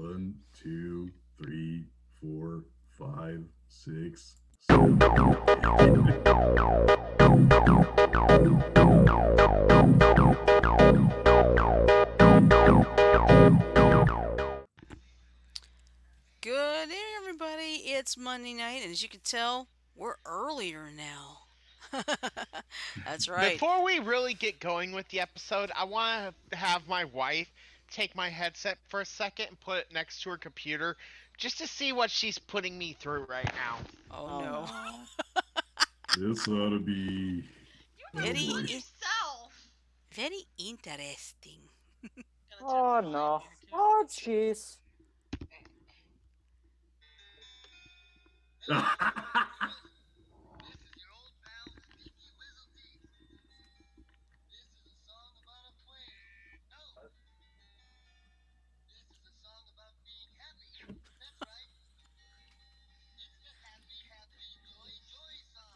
One, two, three, four, five, six, seven, eight. Good evening, everybody. It's Monday night, and as you can tell, we're earlier now. That's right. Before we really get going with the episode, I want to have my wife take my headset for a second and put it next to her computer just to see what she's putting me through right now. Oh Oh no. no. This ought to be. Oh Very, boy. very interesting. Oh no. Oh jeez.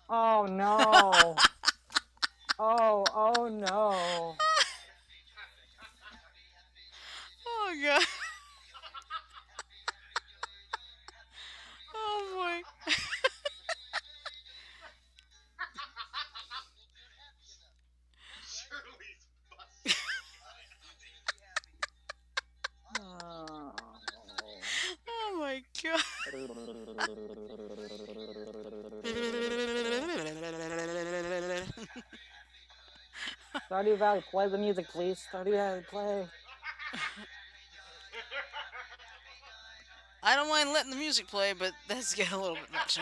Oh no. Oh no. Oh god. Oh boy. Oh. Oh my god. Stardew Valley, play the music, please. Stardew Valley, play. I don't mind letting the music play, but that's getting a little bit much.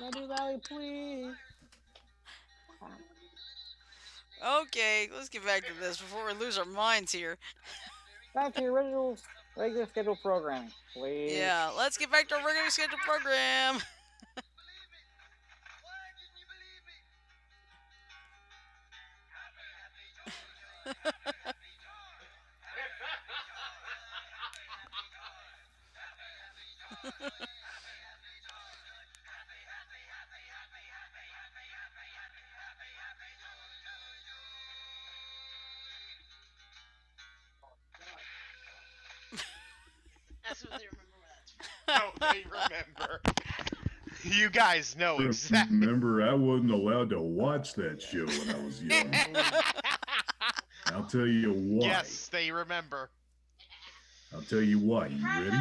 Stardew Valley, please. Okay, let's get back to this before we lose our minds here. Back to your original regular scheduled programming, please. Yeah, let's get back to our regular scheduled program. No, they remember. You guys know exactly. Remember, I wasn't allowed to watch that show when I was young. I'll tell you why. Yes, they remember. I'll tell you why. You ready?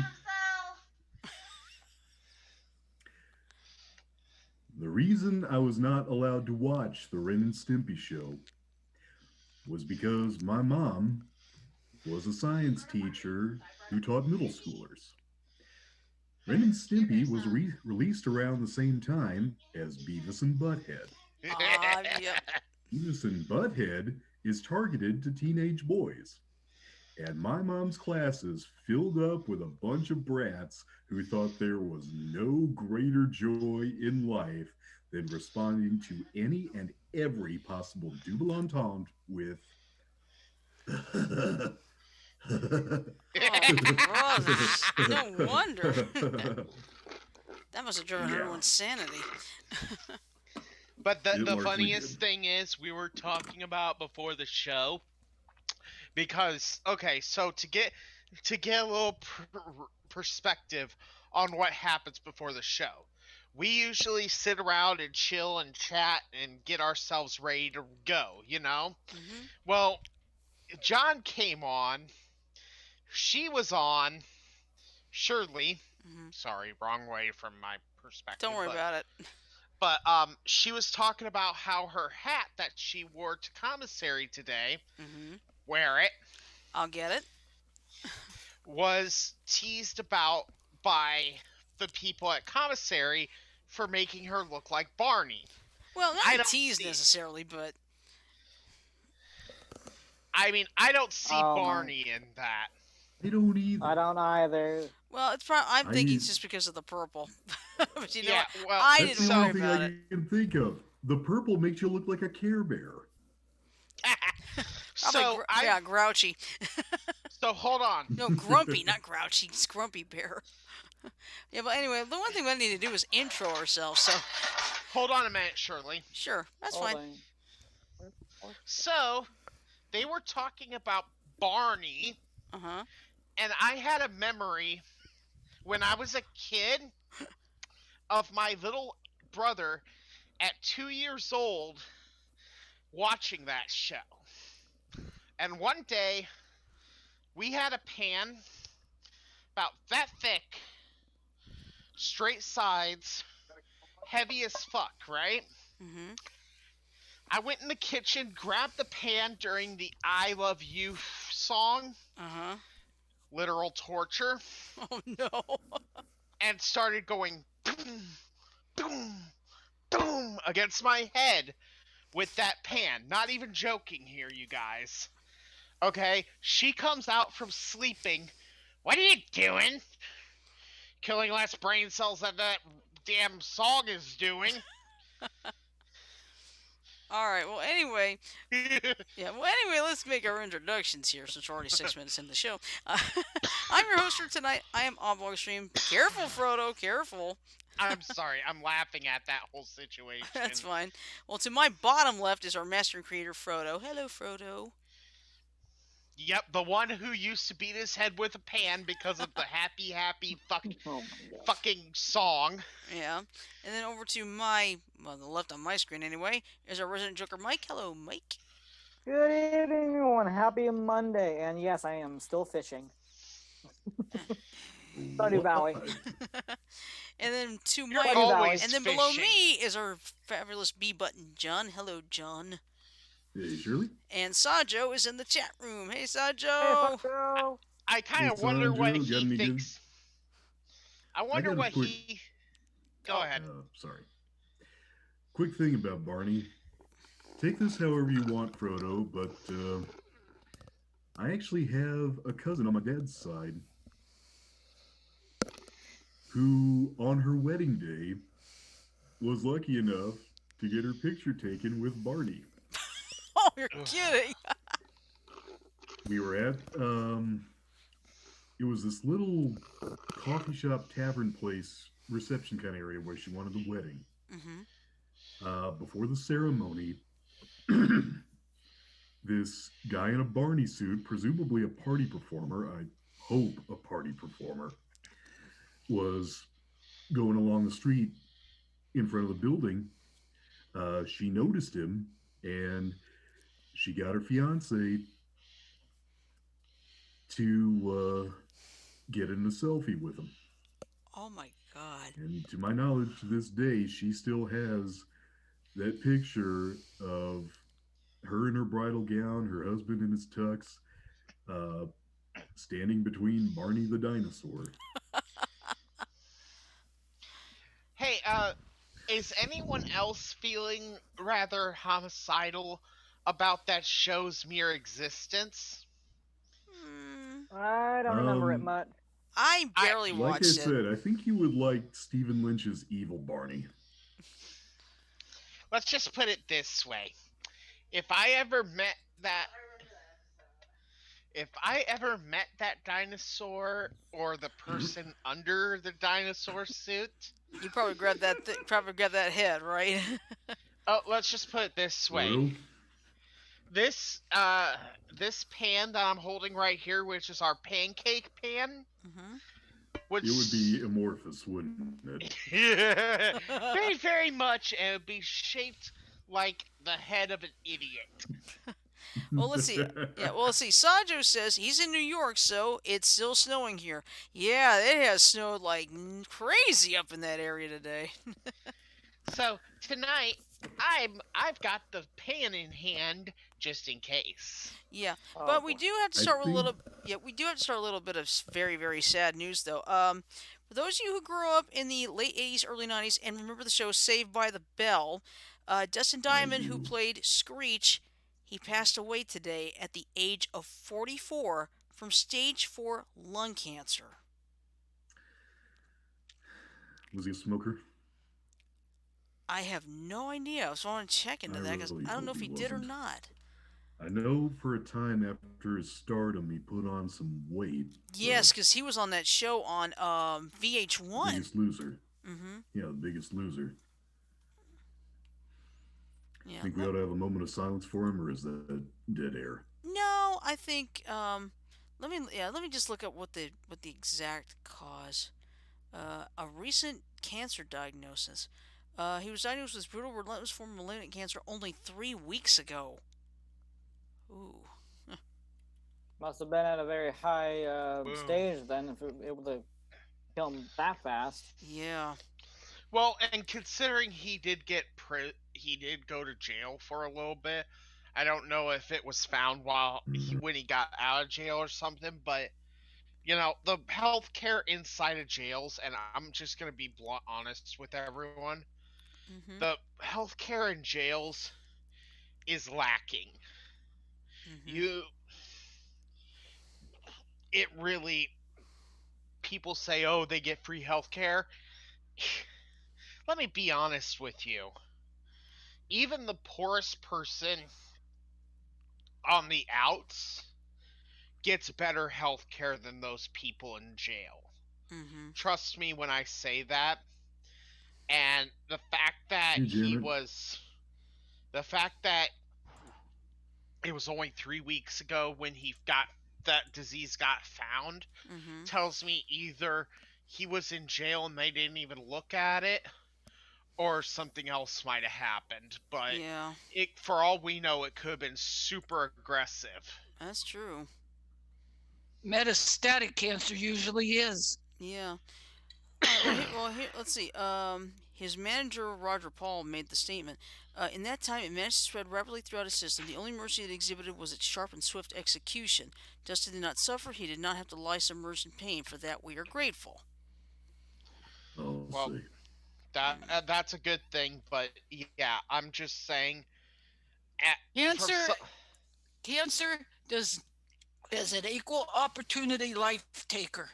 The reason I was not allowed to watch the Ren and Stimpy show was because my mom was a science teacher who taught middle schoolers. Ren and Stimpy was released around the same time as Beavis and Butthead. Yep. Beavis and Butthead is targeted to teenage boys. And my mom's classes filled up with a bunch of brats who thought there was no greater joy in life than responding to any and every possible double entendre with Oh, brothers. No wonder. That must have driven her to Yeah. insanity. But It the largely funniest did. thing is, we were talking about before the show because okay, so to get a little perspective on what happens before the show. We usually sit around and chill and chat and get ourselves ready to go, you know? Hmm. Well, John came on, she was on, Shirley, Hmm. sorry, wrong way from my perspective, Don't worry but about it. she was talking about how her hat that she wore to commissary today, Hmm. wear it, I'll get it. was teased about by the people at commissary for making her look like Barney. Well, not I a don't tease see. necessarily, but I mean, I don't see Oh my. Barney in that. I don't I either. don't either. well, it's probably. I'm thinking I it's just because of the purple. But you know Yeah, what? well, I That's didn't the worry only so thing about I it. can think of. The purple makes you look like a Care Bear. Probably, so I yeah, grouchy. so hold on. No, grumpy, not grouchy. It's grumpy bear. Yeah, but anyway, the one thing we need to do is intro ourselves. So, Hold on a minute, Shirley. sure, that's Hold fine. on. So they were talking about Barney Uh huh. And I had a memory when I was a kid of my little brother at 2 years old watching that show. And one day we had a pan about that thick, straight sides, heavy as fuck, right? Mm-hmm. I went in the kitchen, grabbed the pan during the I Love You song, Uh-huh. literal torture, Oh no. and started going boom, boom, boom against my head with that pan. Not even joking here, you guys. Okay, she comes out from sleeping. What are you doing? Killing less brain cells than that damn song is doing. All right. Well, anyway, yeah. Well, anyway, let's make our introductions here since we're already 6 minutes into the show. Uh, I'm your host for tonight. I am Oblong Stream. Careful, Frodo. Careful. I'm sorry, I'm laughing at that whole That's situation. fine. Well, to my bottom left is our master and creator, Frodo. Hello, Frodo. Yep, the one who used to beat his head with a pan because of the happy, happy Oh my gosh. fucking song. Yeah. And then over to my, well, the left on my screen anyway, is our resident Joker, Mike. Hello, Mike. Good evening, everyone. Happy Monday. And yes, I am still fishing. Stardew Valley. What? And then to You're my, Stardew Valley. always and then below fishing. me is our fabulous B button, John. Hello, John. Hey, Shirley? And Sajo is in the chat room. Hey, Hey, Sajo. Sacho. I kind Hey, of wonder what Sanjo, got he any good? thinks. I I wonder got a what quick, he. Go ahead. sorry. Quick thing about Barney. Take this however you want, Frodo, but I actually have a cousin on my dad's side who, on her wedding day, was lucky enough to get her picture taken with Barney. Oh, you're Ugh. kidding. We were at it was this little coffee shop tavern place reception kind of area where she wanted the wedding. Mm-hmm. Before the ceremony, this guy in a Barney suit, presumably a party performer, I hope a party performer, was going along the street in front of the building. She noticed him and she got her fiance to get in a selfie with him. Oh my God. And to my knowledge, to this day, she still has that picture of her in her bridal gown, her husband in his tux, uh, standing between Barney the dinosaur. Hey, is anyone else feeling rather homicidal about that show's mere existence? Hmm. I don't remember it Um, much. I I barely like I watched it. said, I think you would like Stephen Lynch's Evil Barney. let's just put it this way: if I ever met that if I ever met that dinosaur or the person under the dinosaur suit, You probably grabbed that. Probably grabbed that head, right? oh, let's just put it this way: Frodo, this pan that I'm holding right here, which is our pancake pan, Mm-hmm. would it would be amorphous, wouldn't it? very very much, and it would be shaped like the head of an idiot. Well, let's see. Yeah, well, let's see. Sajo says he's in New York, so it's still snowing here. Yeah, it has snowed like crazy up in that area today. So tonight, I've got the pan in hand just in case. Yeah, Oh, but we boy. do have to I start with a think little. Yeah, we do have to start a little bit of very very sad news though. For those of you who grew up in the late '80s, early '90s, and remember the show Saved by the Bell, Dustin I Diamond, who do. played Screech, he passed away today at the age of 44 from stage 4 lung cancer. Was he a smoker? I have no idea, so I want to check I into that because really I don't know hope if he he did or wasn't. not. I know for a time after his stardom, he put on some weight. Yes, because he was on that show on VH1. Biggest Loser. Mm-hmm. Yeah, the Biggest Loser. Yeah. Think we ought to have a moment of silence for him, or is that dead air? No, I think let me just look up what the exact cause. A recent cancer diagnosis. He was diagnosed with brutal, relentless form of malignant cancer only 3 weeks ago. Ooh. Must have been at a very high Boom. stage then, if it able to kill him that fast. Yeah. Well, and considering he did go to jail for a little bit. I don't know if it was found when he got out of jail or something, but the healthcare inside of jails, and I'm just gonna be blunt honest with everyone. Mhm. The healthcare in jails is lacking. Mhm. You, it really. People say, oh, they get free healthcare. Let me be honest with you. Even the poorest person on the outs gets better health care than those people in jail. Mhm. Trust me when I say that. And Hey, Janet. the fact that it was only 3 weeks ago when that disease got found Mhm. tells me either he was in jail and they didn't even look at it, or something else might have happened. But Yeah, for all we know, it could have been super aggressive. that's true. Metastatic cancer usually is. Yeah. All right. Well, here. Let's see. His manager Roger Paul made the statement. In that time, it managed to spread rapidly throughout his system. The only mercy it exhibited was its sharp and swift execution. Dustin did not suffer. He did not have to lie submerged in pain. For that, we are grateful. I'll Well, see. that's a good thing, but yeah, I'm just saying. For Cancer cancer does is an equal opportunity life taker.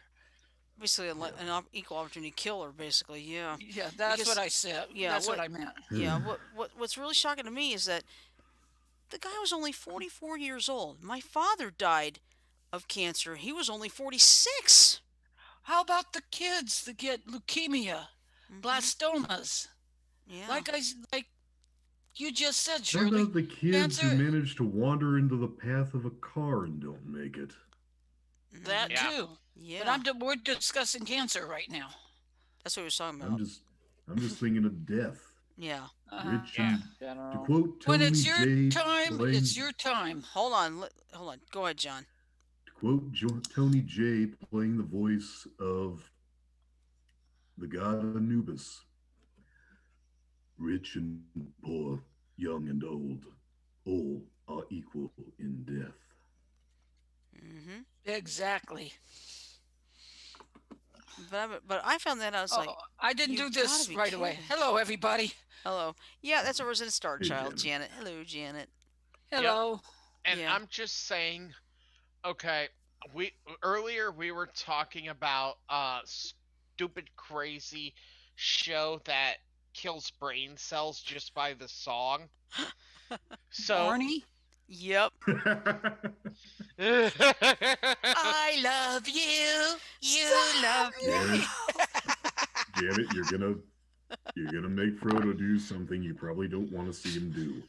Basically, Yeah. an equal opportunity killer. Basically, yeah. Yeah, that's what Because I said. yeah, That's what what I meant. yeah, what's really shocking to me is that the guy was only 44 years old. My father died of cancer. He was only 46. How about the kids that get leukemia, Mhm. blastomas? Yeah. Like you just said, How Shirley, about the kids who cancer manage to wander into the path of a car and don't make it? that Mhm. Yeah, too. But Yeah. we're discussing cancer right now. That's what he was talking I'm about. just I'm just thinking of death. Yeah. Rich yeah. and to General. quote When Tony it's your J time, it's playing your time. Hold on. Hold on. Go ahead, John. to quote Tony J playing the voice of the god Anubis, rich and poor, young and old, all are equal in death. Mhm. Exactly. But I found that out. It's Oh, like, I didn't you do gotta this be right away. kidding. Hello, everybody. Hello. Yeah, that's our resident star Hey, child, Janet. Janet. Hello, Janet. Yep. Hello. And Yeah. I'm just saying, okay, we earlier we were talking about stupid crazy show that kills brain cells just by the song. So Barney, Yep. I love you. You Stop. love Janet, me. Janet, you're gonna make Frodo do something you probably don't want to see him do.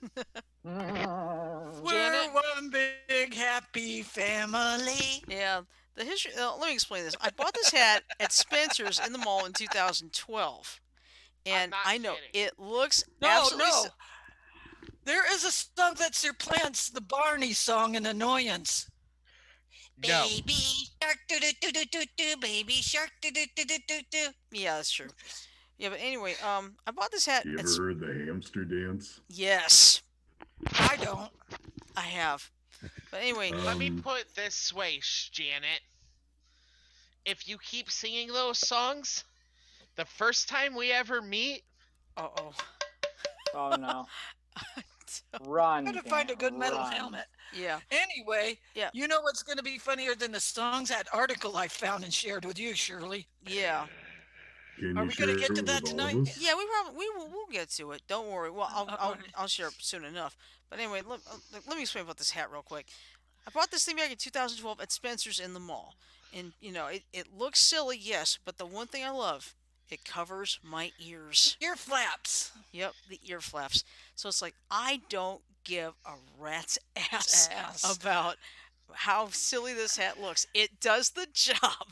We're one big happy family. Yeah. The history. Let me explain this. I bought this hat at Spencer's in the mall in 2012, I'm and not I know kidding. it looks No, absolutely. no. There is a song that supplants the Barney song in Annoyance. No. Baby shark do do do do do do, baby shark do do do do do do. Yeah, that's true. Yeah, but anyway, I bought this hat You at. ever heard the hamster dance? Yes, I don't. I have. But anyway, Let me Um, put it this way, Janet. If you keep singing those songs, the first time we ever meet, oh. Oh no. Run, Try to find a Janet, good metal run. helmet. Yeah, Anyway, yeah, you know what's going to be funnier than the songs? That article I found and shared with you, Shirley. yeah, can Are you we going to share get it to with that all of tonight? us? yeah. We'll get to it. Don't worry. Well, All right. I'll share it soon enough. But anyway, let me explain about this hat real quick. I bought this thing back in 2012 at Spencer's in the mall, and it looks silly, yes, but the one thing I love, it covers my ears. Ear flaps. Yep, the ear flaps. So it's like I don't give a rat's It's ass ass. about how silly this hat looks. It does the job.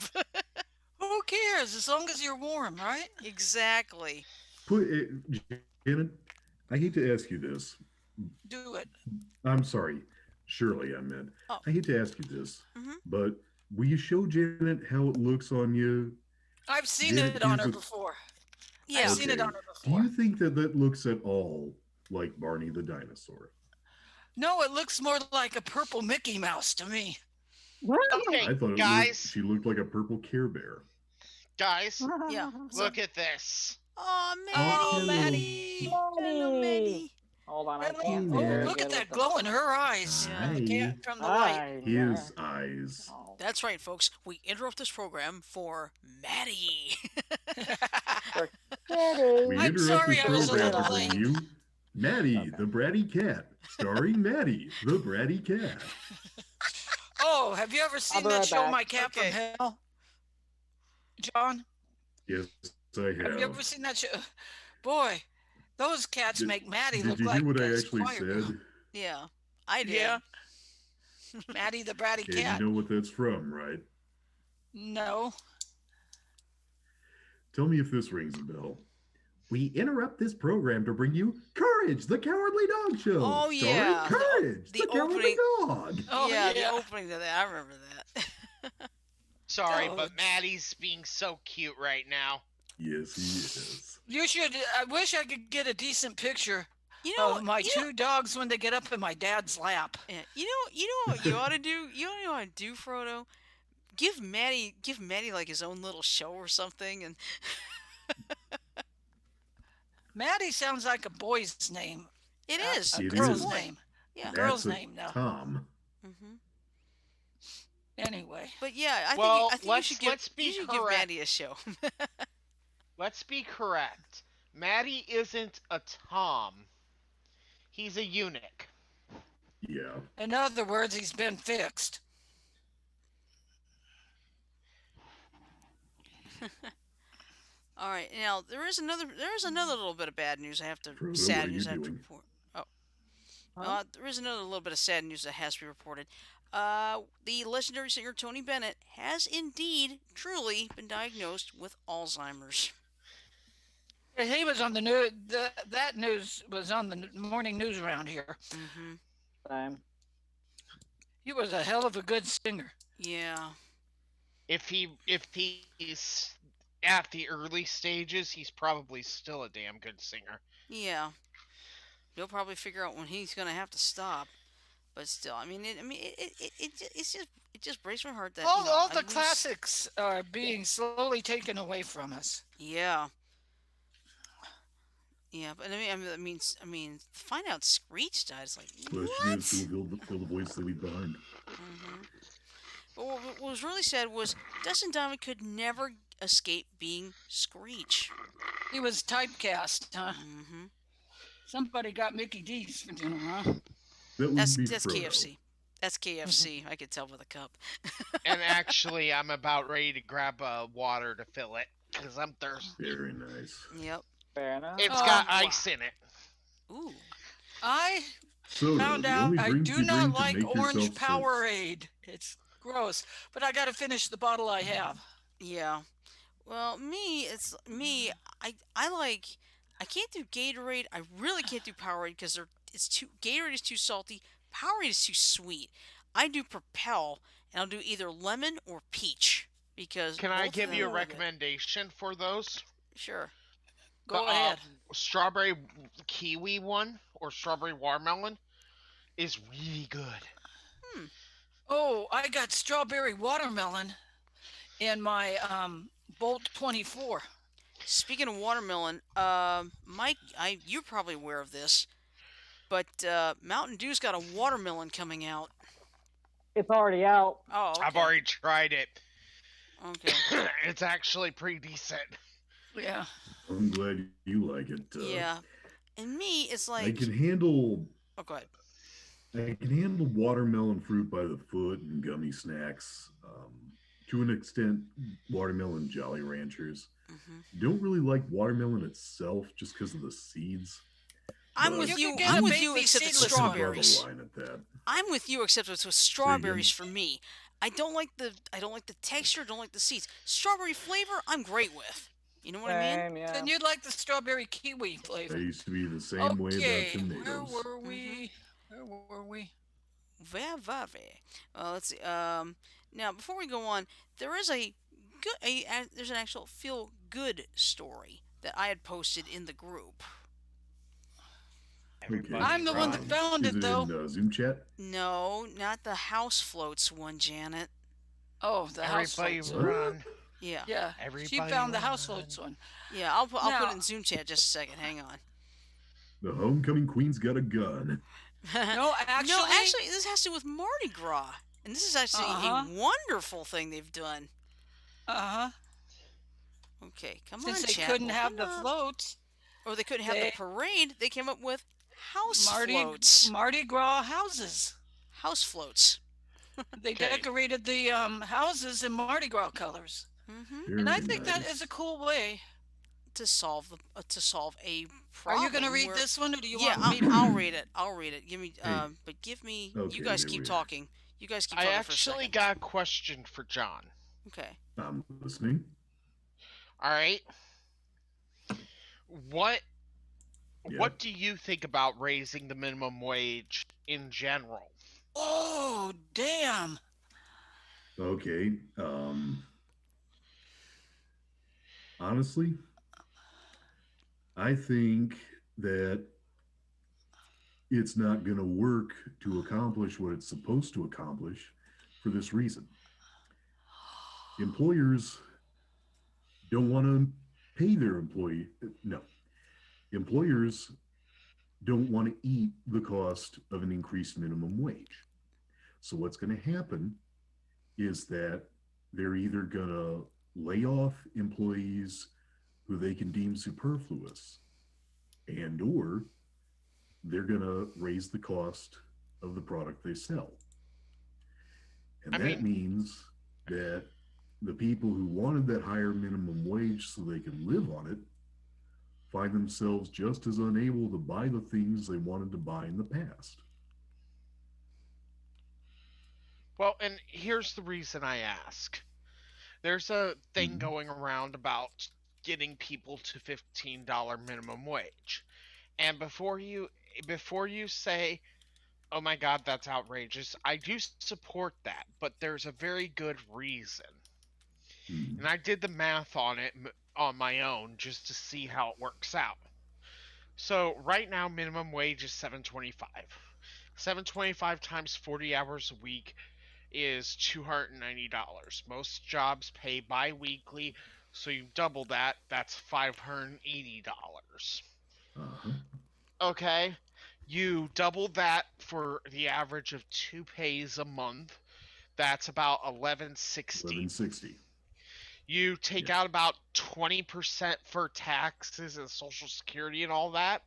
Who cares as long as you're warm, right? Exactly. Put it, Janet. I hate to ask you this. Do it. I'm sorry, Shirley. I meant. Oh. I hate to ask you this, Hmm. but will you show Janet how it looks on you? I've seen Janet, it on here's her a. before. I've Yeah. seen it Okay. on her Do you before. think that that looks at all like Barney the dinosaur? No, it looks more like a purple Mickey Mouse to me. Okay, I thought guys, she looked like a purple Care Bear. guys, Yeah. What's up? look at this. Oh, Oh, Oh, hello, Maddie. Hello, Maddie! Maddie. Hold on, I Hello. can't hey, see Oh, very Matt. look at good with that the. glow in her eyes. Yeah. Hi. From the light. Hi His there. eyes. Oh. That's right, folks. We interrupt this program for Maddie. For We Kitty. I'm interrupt sorry this I was a program little to bring late. you Maddie, Okay. the Bratty Cat, starring Maddie, the Bratty Cat. Oh, have you ever I'll seen be that right show, back. My Cat from Okay. Hell? John, Yes, I have you have. ever seen that show? Boy, those cats Did, make Maddie did look you hear like what I a actually choir girl. said? Yeah, I did. Yeah, Maddie the bratty And you cat. know what that's from, right? No. Tell me if this rings a bell. We interrupt this program to bring you Courage, the Cowardly Dog Show, Oh, starring yeah. Courage, The the Cowardly opening. Dog. Oh, yeah, yeah. the opening to that. I remember that. Sorry, Oh, but Maddie's being so cute right now. Yes, he is. You should. I wish I could get a decent picture You know, of my you two dogs when they get up in my dad's lap. know, yeah, you know what you ought to do. You know what to do, Frodo. Give Maddie like his own little show or something, and Maddie sounds like a boy's name. it is. A It It's a girl's is. boy. name. Yeah. Girl's That's a name, no. Tom. Hmm. Anyway. But yeah, Well, I think you should let's be you should give correct. Maddie a show. Let's be correct. Maddie isn't a Tom. He's a eunuch. Yeah. In other words, he's been fixed. All right, now there is another little bit of bad news. Frodo, what Sad are you news I have to doing? report. Oh, Huh? there is another little bit of sad news that has to be reported. The legendary singer Tony Bennett has indeed, truly been diagnosed with Alzheimer's. He was on the news. That news was on the morning news around here. Mm-hmm. Same. He was a hell of a good singer. Yeah. If he's at the early stages, he's probably still a damn good singer. Yeah. You'll probably figure out when he's gonna have to stop. But still, I mean, it just breaks my heart that All I the lose- classics are being slowly taken away from us. Yeah. Yeah, but I mean, to find out Screech died, it's like Question what? is, who will fill the voice they leave behind? Hmm. But what was really sad was Dustin Diamond could never escape being Screech. He was typecast, huh? Hmm. Somebody got Mickey D's for dinner, huh? That would That's be that's Frodo. KFC. That's KFC. I could tell by the cup. And actually, I'm about ready to grab water to fill it because I'm thirsty. Very nice. Yep. Fair enough. It's got wow. ice in it. Ooh. I Soda, found the out only I drink do you not drink to like make orange yourself sick. Powerade. It's gross, but I got to finish the bottle I have. Yeah. Well, it's me. I like. I can't do Gatorade. I really can't do Powerade because it's too. Gatorade is too salty. Powerade is too sweet. I do Propel, and I'll do either lemon or peach because. Can I both give of you a them are good. recommendation for those? Sure. Go The, ahead. Strawberry kiwi one or strawberry watermelon is really good. Oh, I got strawberry watermelon in my Bolt 24. Speaking of watermelon, Mike, you're probably aware of this, but Mountain Dew's got a watermelon coming out. It's already out. Oh, okay. I've already tried it. Okay. It's actually pretty decent. Yeah. I'm glad you like it. Yeah. And me, it's I like. can handle Oh, go ahead. I can handle watermelon fruit by the foot and gummy snacks. To an extent, watermelon Jolly Ranchers. Hmm. Don't really like watermelon itself just because of the seeds. I'm but with You could you. get I'm a with you, baby except it's I seedless can one. draw the strawberries. line at that. I'm with you, except it's with Say again. strawberries for me. I don't like the texture. Don't like the seeds. Strawberry flavor, I'm great with. You know what I mean? Same, yeah. Then you'd like the strawberry kiwi I flavor. used to be the same way about Okay, where tomatoes. were Mm-hmm. we? Where were we? Very, very. Let's see. Now before we go on, there is there's an actual feel good story that I had posted in the group. Okay. Everybody I'm the one that run. found Is it it though. in Zoom chat? No, not the house floats one, Janet. Oh, the house Everybody floats one. What? run. Yeah, Yeah, she Everybody found the house floats run. one. yeah. I'll put it Now, in Zoom chat just a second. Hang on. The homecoming queen's got a gun. no, No, actually, actually, this has to do with Mardi Gras, and this is actually a uh-huh, wonderful thing they've done. uh-huh. Okay, come Since on, they chat, couldn't have open the up. floats, Or they couldn't have the they parade. They came up with house Mardi floats. Mardi Gras houses. House floats. They Okay. decorated the houses in Mardi Gras colors, Mm-hmm. and I Very think that is a nice. cool way. To solve a Are you going to problem read where this one, or do you yeah, want me to? I'll read it. I'll read it. Give me Hey, but give me. You okay, guys there keep we are. talking. You guys keep I talking for a actually second. got a question for John. Okay. I'm listening. All right. What Yeah. what do you think about raising the minimum wage in general? Oh, damn! Okay. Honestly, I think that it's not going to work to accomplish what it's supposed to accomplish for this reason. Employers don't want to pay their employee. No, employers don't want to eat the cost of an increased minimum wage. So what's going to happen is that they're either going to lay off employees who they can deem superfluous, and or they're going to raise the cost of the product they sell. And I that mean, means that the people who wanted that higher minimum wage so they could live on it find themselves just as unable to buy the things they wanted to buy in the past. well, and here's the reason I ask. There's a thing Mhm. going around about getting people to $15 minimum wage. And before you say, "Oh my god, that's outrageous." I do support that, but there's a very good reason. Mhm. And I did the math on it on my own just to see how it works out. So, right now minimum wage is 7.25. 7.25 times 40 hours a week is $290. Most jobs pay bi-weekly, so you double that, that's $580. Uh-huh. Okay? You double that for the average of 2 pays a month, that's about 1160. 1160. You take Yeah. out about 20% for taxes and social security and all that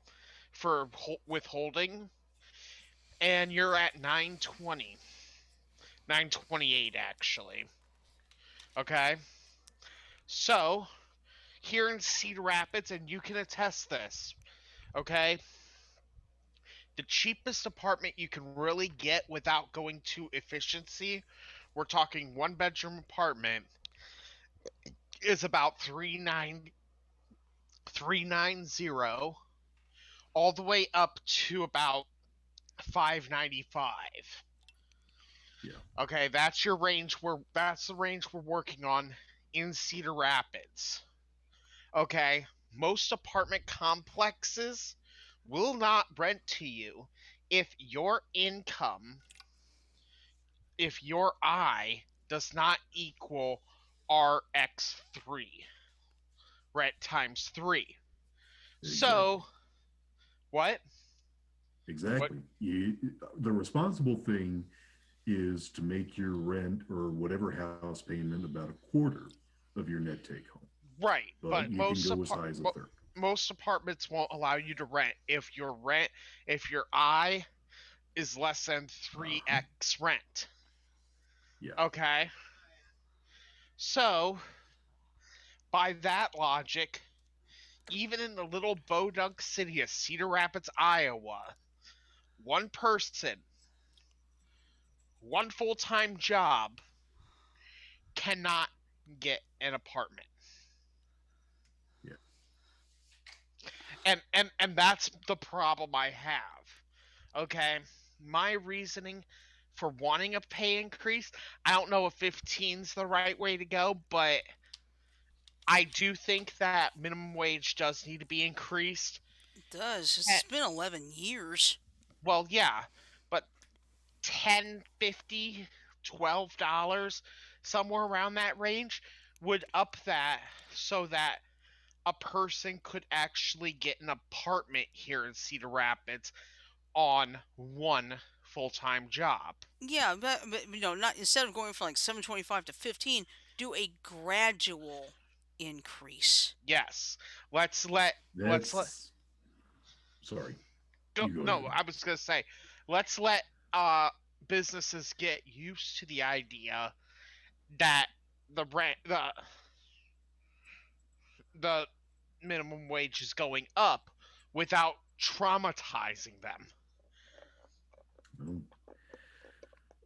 for withholding, and you're at 920. 928 actually. Okay? So, here in Cedar Rapids, and you can attest this, okay? The cheapest apartment you can really get without going to efficiency, we're talking one bedroom apartment, is about 390 all the way up to about 595. Yeah. Okay, that's the range we're working on in Cedar Rapids. Okay, most apartment complexes will not rent to you if your income, if your I does not equal RX3, rent times 3. Exactly. So, what? What? Exactly. The responsible thing is to make your rent or whatever house payment about a quarter of your net take home. Right, But but you can go as high as a third. most apartments won't allow you to rent if your I is less than Uh-huh. 3x rent. Yeah. Okay? So, by that logic, even in the little bodunk city of Cedar Rapids, Iowa, one person, one full time job cannot get an apartment. Yeah. And that's the problem I have. Okay? My reasoning for wanting a pay increase, I don't know if 15's the right way to go, but I do think that minimum wage does need to be increased. It does. Eh, It's been 11 years. well, yeah, but 10, 50, $12, somewhere around that range would up that so that a person could actually get an apartment here in Cedar Rapids on one full-time job. Yeah, but not instead of going from like 725 to 15, do a gradual increase. Yes. Let's let That's sorry. go You go no, ahead. I was going to say let's let uh businesses get used to the idea that the rent the minimum wage is going up without traumatizing them. Well,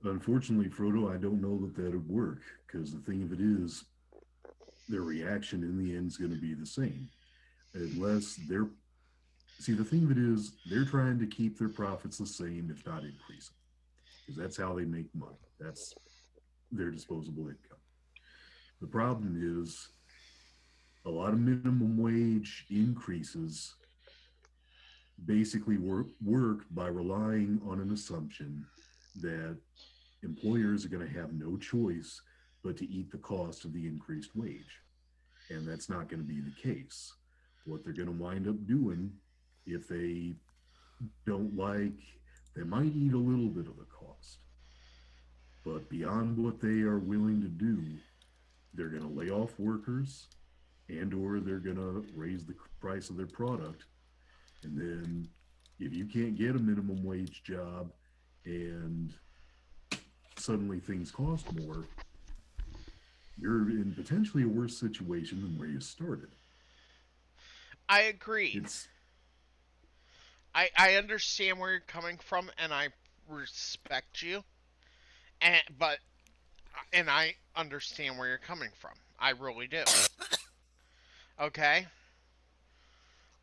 unfortunately, Frodo, I don't know that that'd work because the thing of it is, their reaction in the end is going to be the same, unless they're. See, the thing of it is, they're trying to keep their profits the same, if not increase them, because that's how they make money. That's their disposable income. The problem is a lot of minimum wage increases basically work by relying on an assumption that employers are going to have no choice but to eat the cost of the increased wage. And that's not going to be the case. What they're going to wind up doing, if they don't like, they might eat a little bit of the cost. But beyond what they are willing to do, they're going to lay off workers and or they're going to raise the price of their product. And then if you can't get a minimum wage job and suddenly things cost more, you're in potentially a worse situation than where you started. I agree. It's I understand where you're coming from and I respect you. And I understand where you're coming from. I really do. Okay?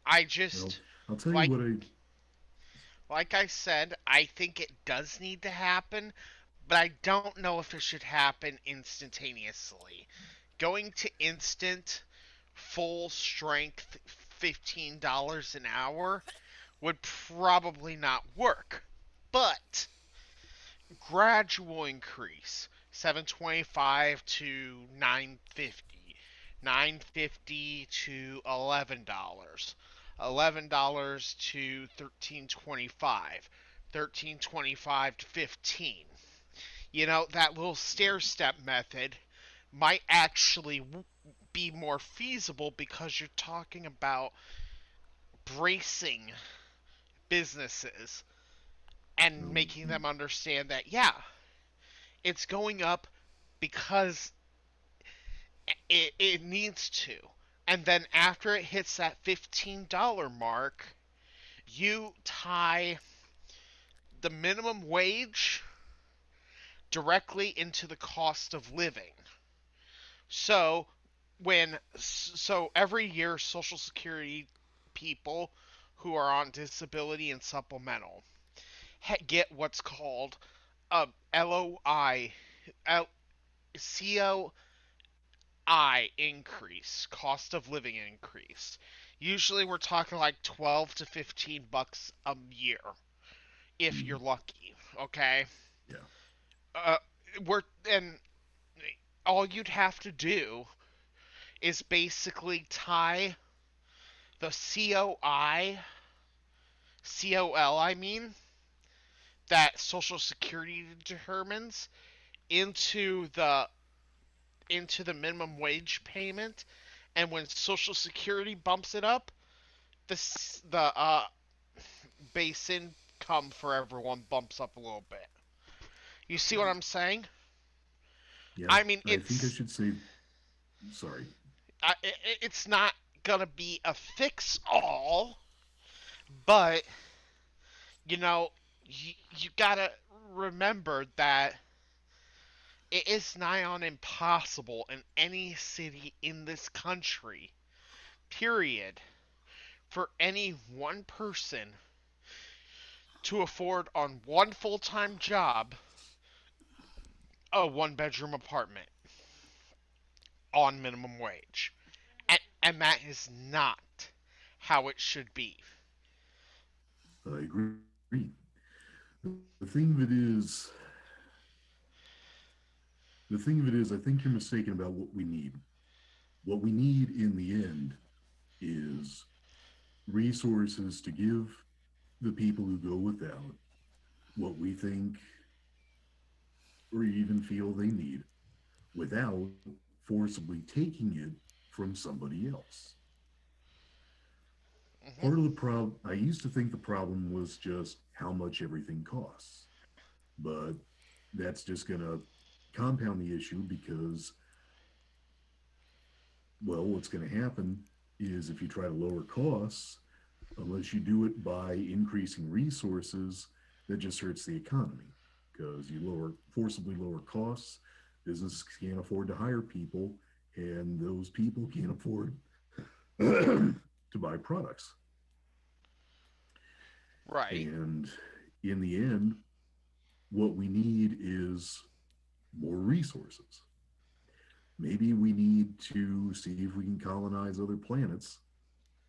I well, just I'll tell you like what I like I said, I think it does need to happen, but I don't know if it should happen instantaneously. Going to instant full strength $15 an hour would probably not work. But gradual increase 725 to 950, 950 to $11, $11 to 1325, 1325 to 15. That little stair step method might actually be more feasible because you're talking about bracing businesses and um, making them understand that, yeah, it's going up because it needs to. And then after it hits that $15 mark, you tie the minimum wage directly into the cost of living. So every year Social Security people who are on disability and supplemental get what's called a LOI COI increase, cost of living increase. Usually we're talking like 12 to 15 bucks a year if you're mm, lucky, okay? yeah, Uh we're and all you'd have to do is basically tie the COL, I mean, that Social Security determines into the minimum wage payment, and when Social Security bumps it up, the base income for everyone bumps up a little bit. You see what right. I'm saying? Yeah. I mean, I think I should say sorry. it's not gonna be a fix all, but you know, you gotta remember that it is nigh on impossible in any city in this country, period, for any one person to afford on one full time job a one bedroom apartment on minimum wage. And that is not how it should be. I agree. The thing of it is, I think you're mistaken about what we need. What we need in the end is resources to give the people who go without what we think or even feel they need without forcibly taking it from somebody else. Hmm. Part of the problem, I used to think the problem was just how much everything costs, but that's just going to compound the issue because, well, what's going to happen is if you try to lower costs, unless you do it by increasing resources, that just hurts the economy because you forcibly lower costs. Businesses can't afford to hire people, and those people can't afford to buy products. Right. And in the end, what we need is more resources. Maybe we need to see if we can colonize other planets.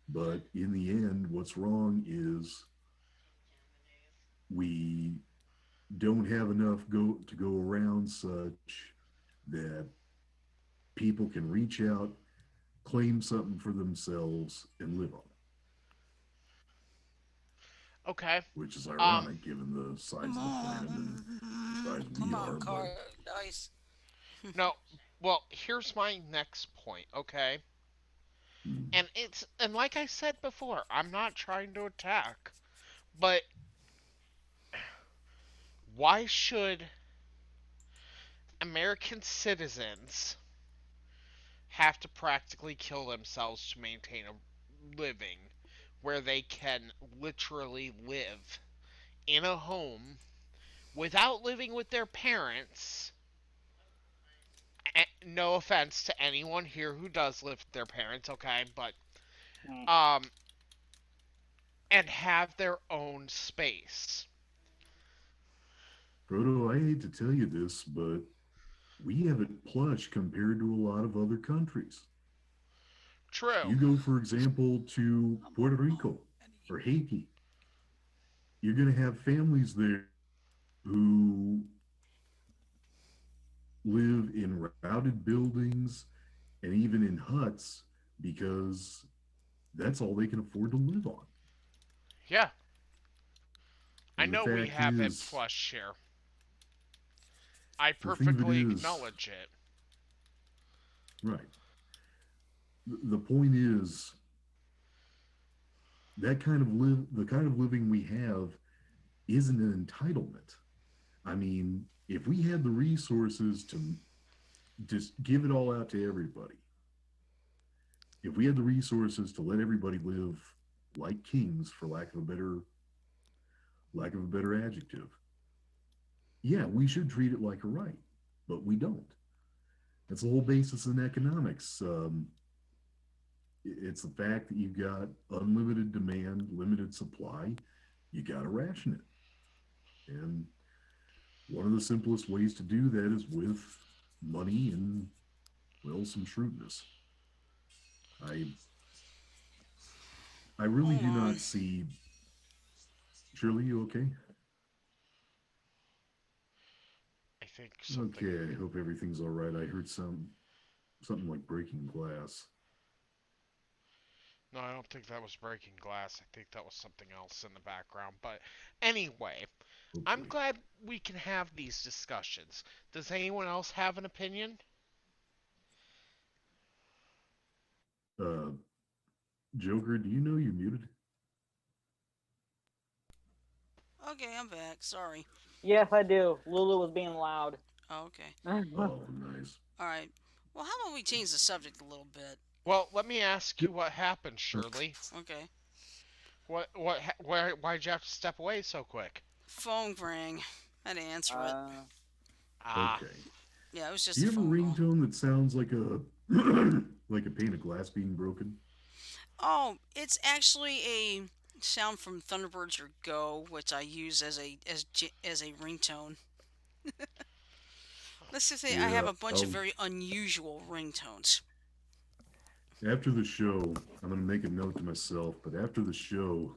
But in the end, what's wrong is we don't have enough to go around such that people can reach out, claim something for themselves, and live on it, Okay. which is Um. ironic given the size Come of the planet and the size on. we Come on, are. But car dice. No. Well, here's my next point. Okay. mm, And like I said before, I'm not trying to attack, but why should American citizens have to practically kill themselves to maintain a living where they can literally live in a home without living with their parents? No offense to anyone here who does live with their parents, okay, but Mm. um and have their own space. Frodo, I hate to tell you this, but we have it plush compared to a lot of other countries. True. You go, for example, to I'm Puerto all Rico ready. or Haiti, you're going to have families there who live in routed buildings and even in huts because that's all they can afford to live on. Yeah, I And the know we fact have it is, plush here. I the thing of it perfectly is, acknowledge it. right, the point is the kind of living we have isn't an entitlement. I mean, if we had the resources to just give it all out to everybody, if we had the resources to let everybody live like kings, for lack of a better adjective, yeah, we should treat it like a right, but we don't. That's the whole basis in economics. It's the fact that you've got unlimited demand, limited supply. You got to ration it, and one of the simplest ways to do that is with money and, well, some shrewdness. I I really Hold do on. not see. Shirley, you okay? I think something. Okay, I hope everything's all right. I heard something like breaking glass. No, I don't think that was breaking glass. I think that was something else in the background. But anyway, I'm Hopefully, glad we can have these discussions. Does anyone else have an opinion? uh, Joker, do you know you're muted? Okay, I'm back. Sorry. Yes, I do. Lulu was being loud. Oh, okay. Oh, nice. All right. Well, how about we change the subject a little bit? Well, let me ask you what happened, Shirley. Okay. Why'd you have to step away so quick? Phone rang. I had to answer it. Ah, Okay. Yeah, it was Do just a you have a phone call. ringtone that sounds like a like a pane of glass being broken? Oh, it's actually a sound from Thunderbirds or Go, which I use as a ringtone. Let's just say I have Yeah, a bunch of I'll very unusual ringtones. after the show, I'm gonna make a note to myself. But after the show,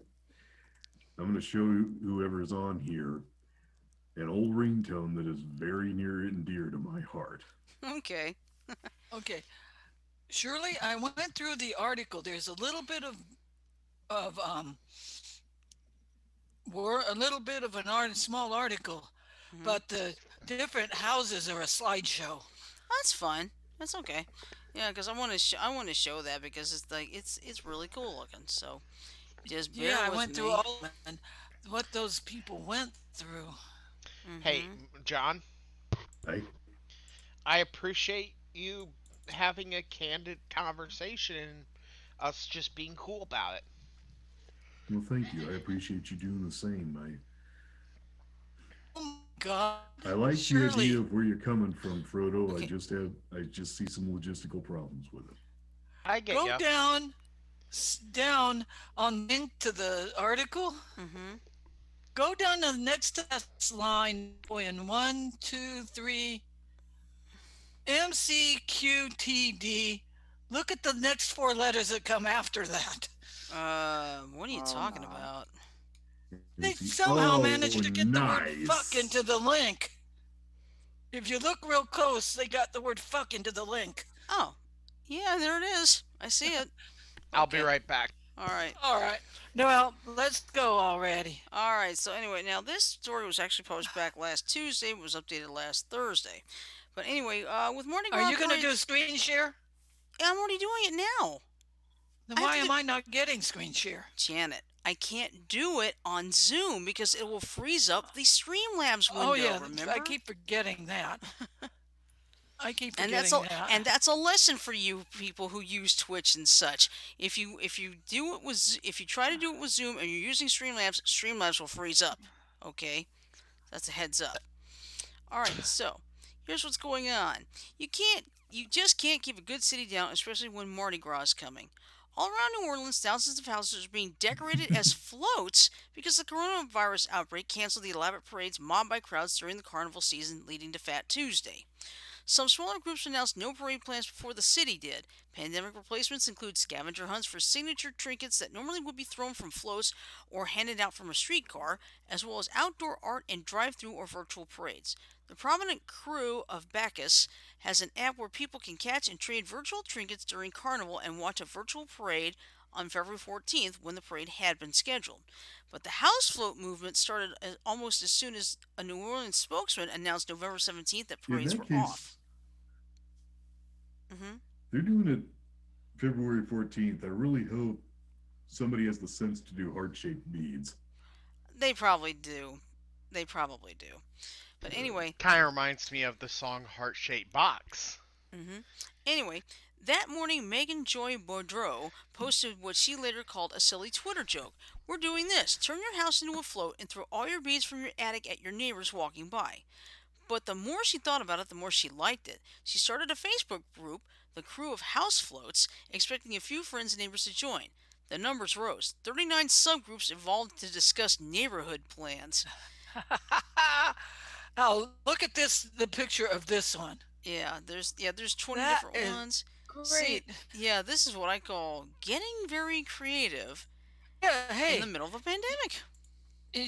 I'm gonna show whoever is on here an old ringtone that is very near and dear to my heart. Okay. Okay. Shirley, I went through the article. There's a little bit of we're a little bit of an small article, Hmm. but the different houses are a slideshow. That's fun. That's okay. Yeah, because I want to show that because it's like it's really cool looking. So just Yeah, bear I with went through me. all of them and what those people went through. hey, Hmm. John, I I appreciate you having a candid conversation and us just being cool about it. well, thank you. I appreciate you doing the same. Oh my God, I like the idea Shirley, of where you're coming from, Frodo. Okay. I just see some logistical problems with it. I get go ya. down on link to the article. Hmm. Go down to the next test line in 1, 2, 3, MCQTD. Look at the next four letters that come after that. What are you Oh talking no. about? They MC. somehow Oh, managed to get the word fuck nice. into the link. If you look real close, they got the word fuck into the link. Oh, yeah, there it is. I see it. I'll be Okay. right back. All right. All right. Well, let's go already. All right. So anyway, now this story was actually published back last Tuesday. It was updated last Thursday. But anyway, with Mardi Are Gras you going to do parades, screen share? yeah, I'm already doing it now. Then I have why to am get I not getting screen share? Janet. I can't do it on Zoom because it will freeze up the Streamlabs Oh, window. yeah. I Remember? keep forgetting that. I keep And that's forgetting a that. and that's a lesson for you people who use Twitch and such. If you try to do it with Zoom and you're using Streamlabs will freeze up. Okay, that's a heads up. All right, so here's what's going on. You just can't keep a good city down, especially when Mardi Gras is coming. All around New Orleans, thousands of houses are being decorated as floats because the coronavirus outbreak canceled the elaborate parades mobbed by crowds during the carnival season leading to Fat Tuesday. Some smaller groups announced no parade plans before the city did. Pandemic replacements include scavenger hunts for signature trinkets that normally would be thrown from floats or handed out from a streetcar, as well as outdoor art and drive through or virtual parades. The prominent crew of Bacchus has an app where people can catch and trade virtual trinkets during Carnival and watch a virtual parade on February 14th when the parade had been scheduled. But the house float movement started almost as soon as a New Orleans spokesman announced November 17th that In parades that were off. case, Hmm. they're doing it February 14th. I really hope somebody has the sense to do heart shaped beads. They probably do. They probably do. But Good. anyway, Kind of reminds me of the song Heart Shaped Box. hmm anyway, that morning Megan Joy Boudreau posted what she later called a silly Twitter joke. We're doing this. Turn your house into a float and throw all your beads from your attic at your neighbors walking by. But the more she thought about it, the more she liked it. She started a Facebook group, the Crew of House Floats, expecting a few friends and neighbors to join. The numbers rose. 39 subgroups evolved to discuss neighborhood plans. Now, look at the picture of this one. There's 20 That different is ones. See, great. yeah, this is what I call getting very creative Yeah, in the hey, middle of a pandemic. you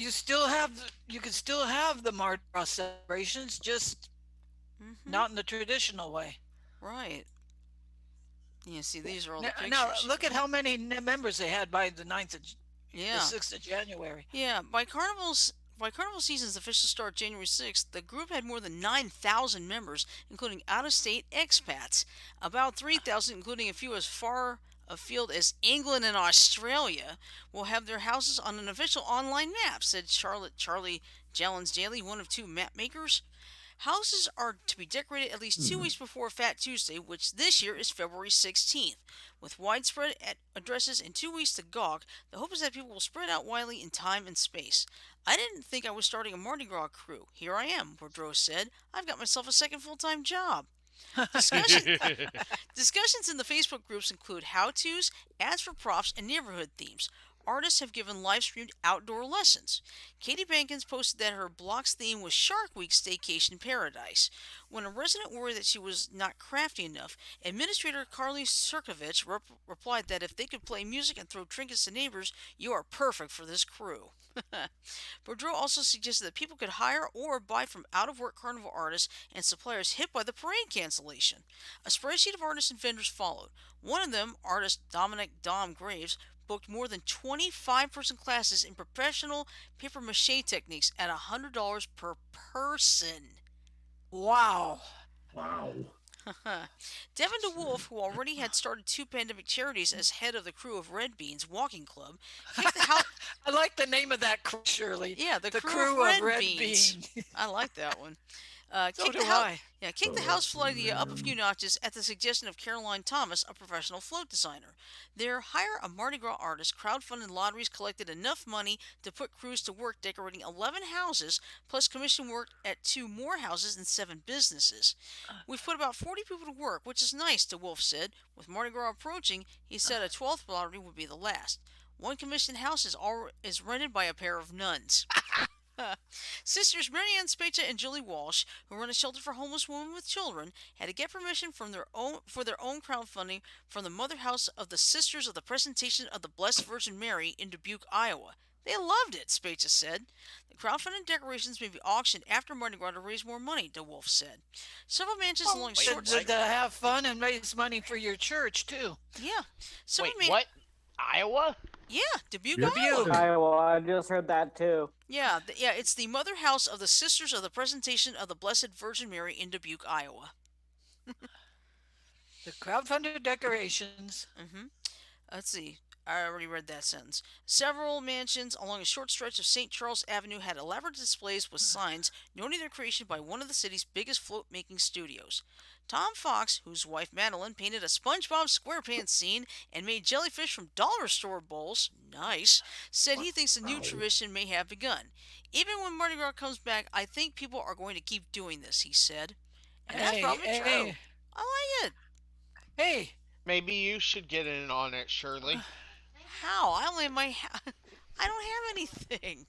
can still have the Mardi Gras celebrations, just Hmm. not in the traditional way. Right. Yeah, see, these are all the Now pictures. look at how many members they had by the Yeah. 6th of January. Yeah, by Carnival season's official start January 6th, the group had more than 9,000 members, including out-of-state expats. About 3,000, including a few as far afield as England and Australia, will have their houses on an official online map, said Charlie Jallens Daly, one of two map makers. Houses are to be decorated at least 2 weeks before Fat Tuesday, which this year is February 16th. With widespread addresses and 2 weeks to gawk, the hope is that people will spread out widely in time and space. I didn't think I was starting a Mardi Gras crew. Here I am, Boudreaux said. I've got myself a second full-time job. Discussion Discussions in the Facebook groups include how-tos, ads for props, and neighborhood themes. Artists have given live-streamed outdoor lessons. Katie Bankins posted that her block's theme was Shark Week Staycation Paradise. When a resident worried that she was not crafty enough, Administrator Carly Sirkovich replied that if they could play music and throw trinkets to neighbors, you are perfect for this crew. Boudreaux also suggested that people could hire or buy from out-of-work carnival artists and suppliers hit by the parade cancellation. A spreadsheet of artists and vendors followed. One of them, artist Dominic Dom Graves, booked more than 25-person classes in professional paper mache techniques at $100 per person. Wow. Wow. Devin DeWolf, who already had started 2 pandemic charities as head of the crew of Red Beans Walking Club, kicked the house. I like the name of that crew, Shirley. Yeah, the crew of Red Beans. Bean. I like that one. So kicked do the I. Yeah, kicked the house flood idea up a few notches at the suggestion of Caroline Thomas, a professional float designer. Their Hire a Mardi Gras artist crowdfunded lotteries collected enough money to put crews to work decorating 11 houses, plus commission work at 2 more houses and 7 businesses. We've put about 40 people to work, which is nice, DeWolf said. With Mardi Gras approaching, he said a 12th lottery would be the last. One commissioned house is rented by a pair of nuns. Sisters Marianne Specha and Julie Walsh, who run a shelter for homeless women with children, had to get permission from their own crowdfunding from the Mother House of the Sisters of the Presentation of the Blessed Virgin Mary in Dubuque, Iowa. They loved it, Specha said. The crowdfunded decorations may be auctioned after Mardi Gras to raise more money, DeWolf said. Several mansions along short To have fun and raise money for your church, too. Yeah. Wait, what? Iowa? Yeah, Dubuque, Yeah. Iowa. Iowa, I just heard that too. Yeah, it's the Mother House of the Sisters of the Presentation of the Blessed Virgin Mary in Dubuque, Iowa. The crowdfunded decorations. Let's see. I already read that sentence. Several mansions along a short stretch of St. Charles Avenue had elaborate displays with signs noting their creation by one of the city's biggest float-making studios. Tom Fox, whose wife Madeline painted a SpongeBob SquarePants scene and made jellyfish from dollar store bowls, nice, said he thinks a new tradition may have begun. Even when Mardi Gras comes back, I think people are going to keep doing this, he said. And that's probably true. I like it. Hey. Maybe you should get in on it, Shirley. How? I only have I don't have anything.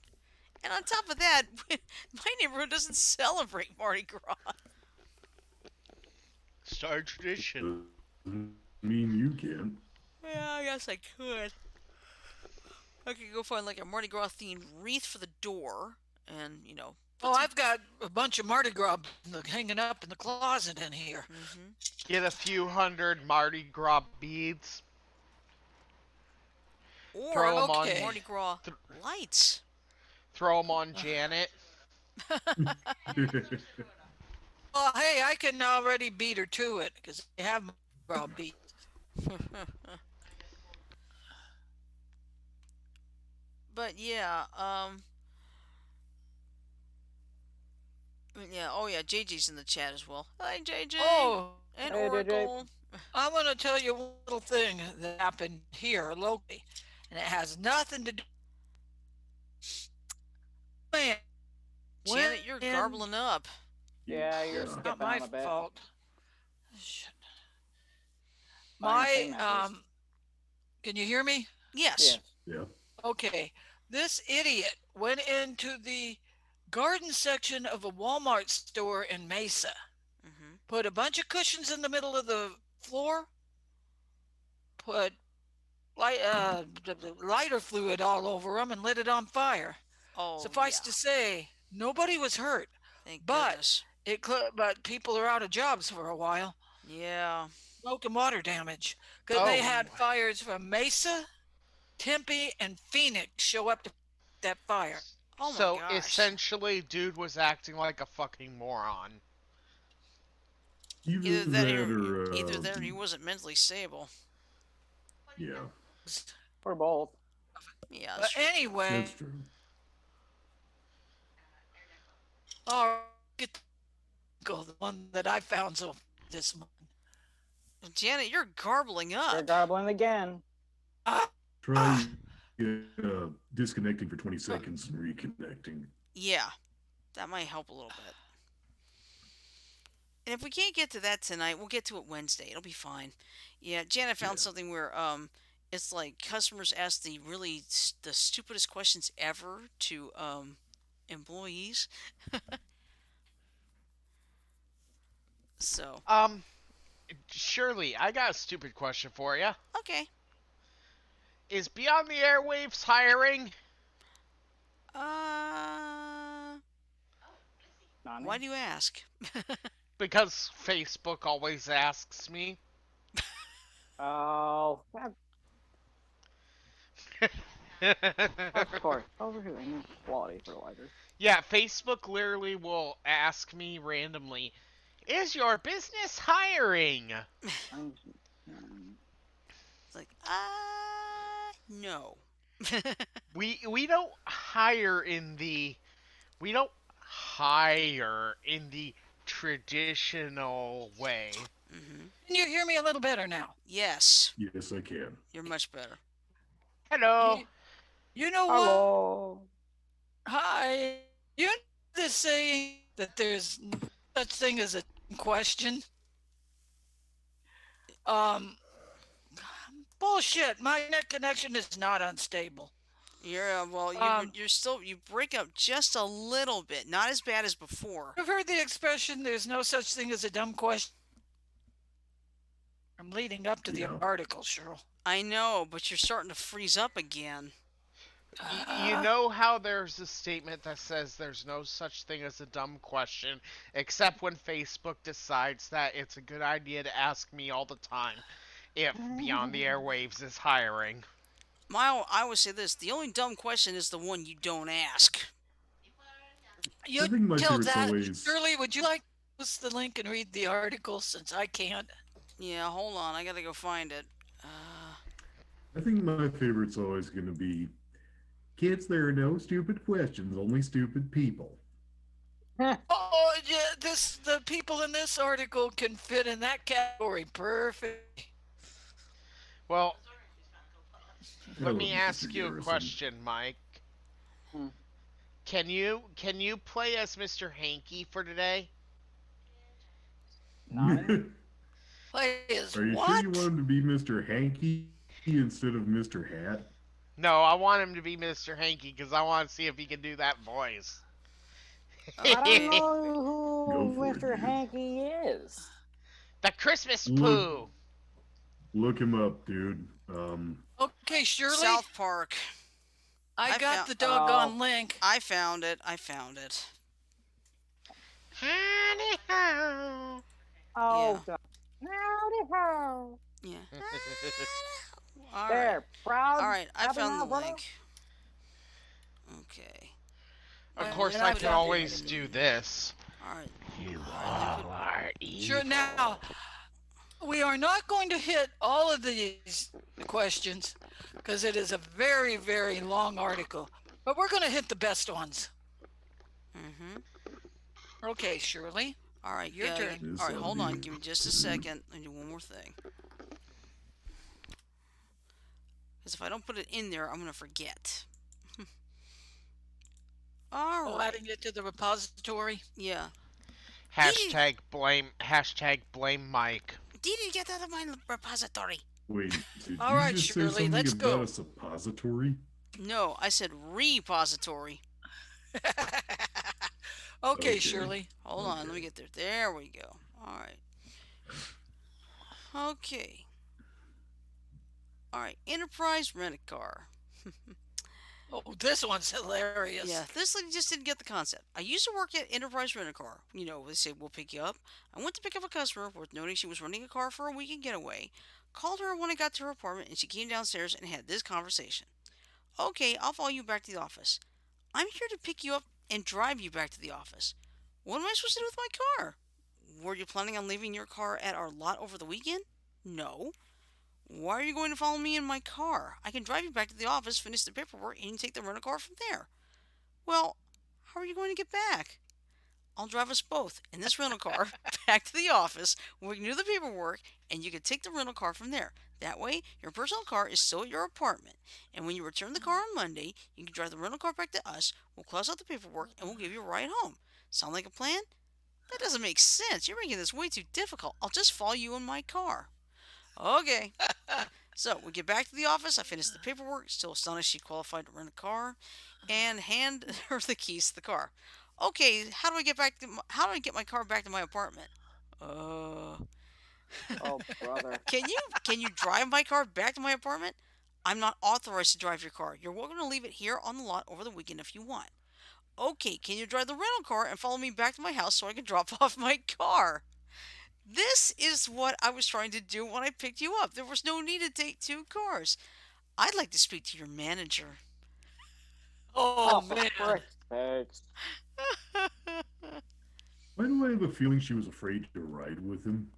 And on top of that, my neighborhood doesn't celebrate Mardi Gras. Start a tradition. Mean you can. Yeah, I guess I could. I could go find like a Mardi Gras themed wreath for the door, and I've got a bunch of Mardi Gras hanging up in the closet in here. Get a few hundred Mardi Gras beads. Or throw them on Mardi Gras lights. Throw them on Janet. Well, hey, I can already beat her to it because I have Mardi Gras beads. But yeah, JJ's in the chat as well. Hi, JJ. Oh, and hey, Oracle. I want to tell you one little thing that happened here locally, and it has nothing to do. Man, Janet, you're garbling up. Yeah, you're skipping not my on a bit. fault. Fine, Can you hear me? Yes. Yeah. Okay. This idiot went into the garden section of a Walmart store in Mesa, put a bunch of cushions in the middle of the floor, put lighter fluid all over them, and lit it on fire. Oh, Suffice to say, nobody was hurt. Thank but goodness. But people are out of jobs for a while. Yeah. Smoke and water damage. Because they had fires from Mesa, Tempe, and Phoenix show up to that fire. Oh my so gosh. essentially, dude was acting like a fucking moron. Either that or he wasn't mentally stable. Yeah. Or both. Yeah. But anyway. That's true. All right. the one that I found so this month. Janet, you're garbling You're up. garbling again. Ah, Try disconnecting for 20 seconds and reconnecting. Yeah, that might help a little bit. And if we can't get to that tonight, we'll get to it Wednesday. It'll be fine. Yeah, Janet Yeah. found something where it's like customers ask the stupidest questions ever to employees. So Um, Shirley, I got a stupid question for you. okay. Is Beyond the Airwaves hiring? Uh, Nani? why do you ask? Because Facebook always asks me. Oh, of course. Over here, I need quality fertilizer. Yeah, Facebook literally will ask me randomly, "Is your business hiring?" I'm, It's like no. We don't hire in the we don't hire in the traditional way. hmm can you hear me a little better now? Yes, Yes, I can. you're much better. Hello. You, you know what? hello. Hi. You know this saying that there's no such thing as a question? Um, bullshit. My net connection is not unstable. You're well. Um, You break up just a little bit, not as bad as before. I've heard the expression "there's no such thing as a dumb question." I'm leading up to the Yeah. article, Cheryl. I know, but you're starting to freeze up again. You know how there's a statement that says there's no such thing as a dumb question, except when Facebook decides that it's a good idea to ask me all the time if Beyond the Airwaves is hiring. I always say this: the only dumb question is the one you don't ask. You I think my tell favorite's that. always. Shirley, would you like to post the link and read the article since I can't? Yeah, hold on, I gotta go find it. I think my favorite's always going to be kids. There are no stupid questions, only stupid people. Oh, yeah, the people in this article can fit in that category perfect. Well, I let love me Mr. ask you a Garrison. question, Mike. Hmm. Can you play as Mr. Hanky for today? Nani? Play is Are you sure you what? want him to be Mr. Hanky instead of Mr. Hat? No, I want him to be Mr. Hanky because I want to see if he can do that voice. I don't Okay. know Go who for it, Mr. dude. Hanky is. The Christmas Look, poo. look him up, dude. Okay, Shirley, South Park. I I got found. the Oh, doggone link. I found it. I found it. Honey ho. Yeah. oh, God. Howdy ho. Yeah. All right. There, proud, All right. I happy found now, the brother. link. Okay. Of All right. course, And I I Let me can put found it it. always in. do this. All right. You All right. Let me put. all are Sure, evil. now we are not going to hit all of these questions because it is a very, very long article, but we're going to hit the best ones. Mm-hmm. Okay, Shirley, All right. your turn. This All right. ought to Hold on. be. Give me just a second. I do one more thing. Because if I don't put it in there, I'm gonna forget. All Oh, right. adding it to the repository. Yeah. Did Hashtag blame Mike. you get out of my repository? Wait, did All you right, just say Shirley, something let's about go. a suppository? No, I said repository. Okay, Okay. Shirley. Hold on. Let me Okay. get there. There we go. All right. Okay. All right. Enterprise rent a car. Oh, this one's hilarious. Yeah, this lady just didn't get the concept. I used to work at Enterprise Rent a Car. You know, they say we'll pick you up. I went to pick up a customer worth noting she was renting a car for a weekend getaway. Called her when I got to her apartment and she came downstairs and had this conversation. Okay, I'll follow you back to the office. I'm here to pick you up and drive you back to the office. What am I supposed to do with my car? Were you planning on leaving your car at our lot over the weekend? No. Why are you going to follow me in my car? I can drive you back to the office, finish the paperwork, and you can take the rental car from there. Well, how are you going to get back? I'll drive us both in this rental car back to the office where we can do the paperwork and you can take the rental car from there. That way, your personal car is still at your apartment. And when you return the car on Monday, you can drive the rental car back to us. We'll close out the paperwork and we'll give you a ride home. Sound like a plan? That doesn't make sense. You're making this way too difficult. I'll just follow you in my car. Okay. So we get back to the office. I finish the paperwork, still astonished she qualified to rent a car, and hand her the keys to the car. Okay, how do I get my car back to my apartment? Uh, Oh, brother. can you drive my car back to my apartment? I'm not authorized to drive your car. You're welcome to leave it here on the lot over the weekend if you want. Okay, can you drive the rental car and follow me back to my house so I can drop off my car? This is what I was trying to do when I picked you up. There was no need to take two cars. I'd like to speak to your manager. Oh, Oh, for man. frick's sakes. Why do I have a feeling she was afraid to ride with him?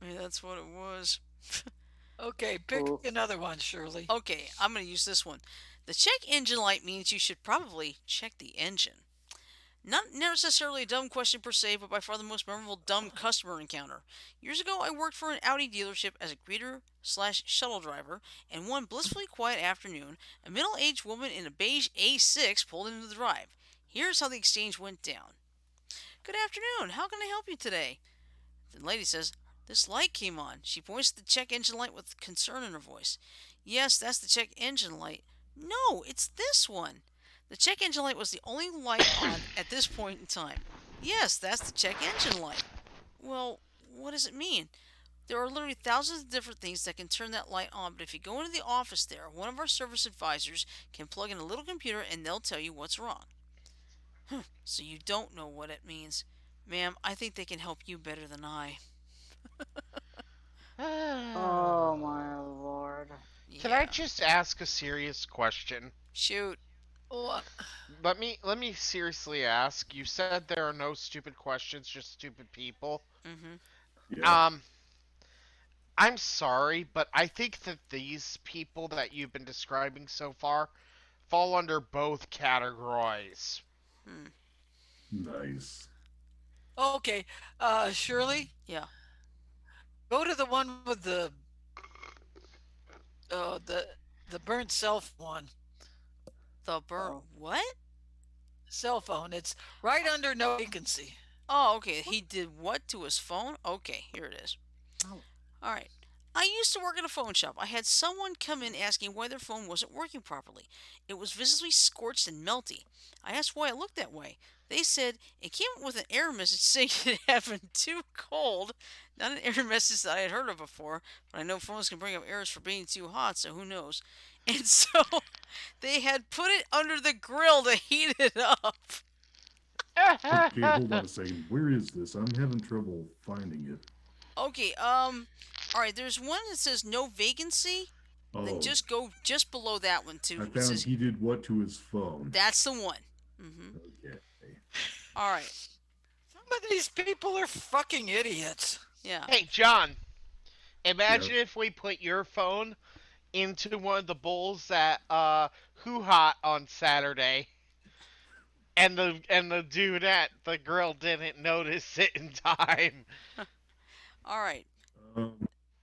Maybe that's what it was. Okay, pick Oof. another one, Shirley. Okay, I'm going to use this one. The check engine light means you should probably check the engine. Not necessarily a dumb question per se, but by far the most memorable dumb customer encounter. Years ago, I worked for an Audi dealership as a greeter slash shuttle driver, and one blissfully quiet afternoon, a middle aged woman in a beige A6 pulled into the drive. Here's how the exchange went down. Good afternoon, how can I help you today? The lady says, this light came on. She points to the check engine light with concern in her voice. Yes, that's the check engine light. No, it's this one. The check engine light was the only light on at this point in time. Yes, that's the check engine light. Well, what does it mean? There are literally thousands of different things that can turn that light on, but if you go into the office there, one of our service advisors can plug in a little computer and they'll tell you what's wrong. So you don't know what it means. Ma'am, I think they can help you better than I. Oh, my lord. Can I Yeah. just ask a serious question? Shoot. What? Let me seriously ask. You said there are no stupid questions, just stupid people. Mm-hmm. Yeah. Um, I'm sorry, but I think that these people that you've been describing so far fall under both categories. Hmm. Nice. Okay, Shirley, Yeah. go to the one with uh, the the burnt cell phone. The burnt Oh. what? Cell phone. It's right under no vacancy. Oh, okay. He did what to his phone? Okay, here it is. Oh. All right. I used to work at a phone shop. I had someone come in asking why their phone wasn't working properly. It was visibly scorched and melty. I asked why it looked that way. They said it came with an error message saying it had been too cold. Not an error message that I had heard of before, but I know phones can bring up errors for being too hot, so who knows. And so they had put it under the grill to heat it up. Okay, hold on a second. Where is this? I'm having trouble finding it. Okay, all right, there's one that says no vacancy. Then Oh, just go just below that one I too. It found says he did what to his phone. that's the one. Okay. All right. Some of these people are fucking idiots. Yeah. Hey, John, Yep. imagine if we put your phone into one of the bowls at Hoo Hot on Saturday, and the dude at the grill didn't notice it in time. All right. Um,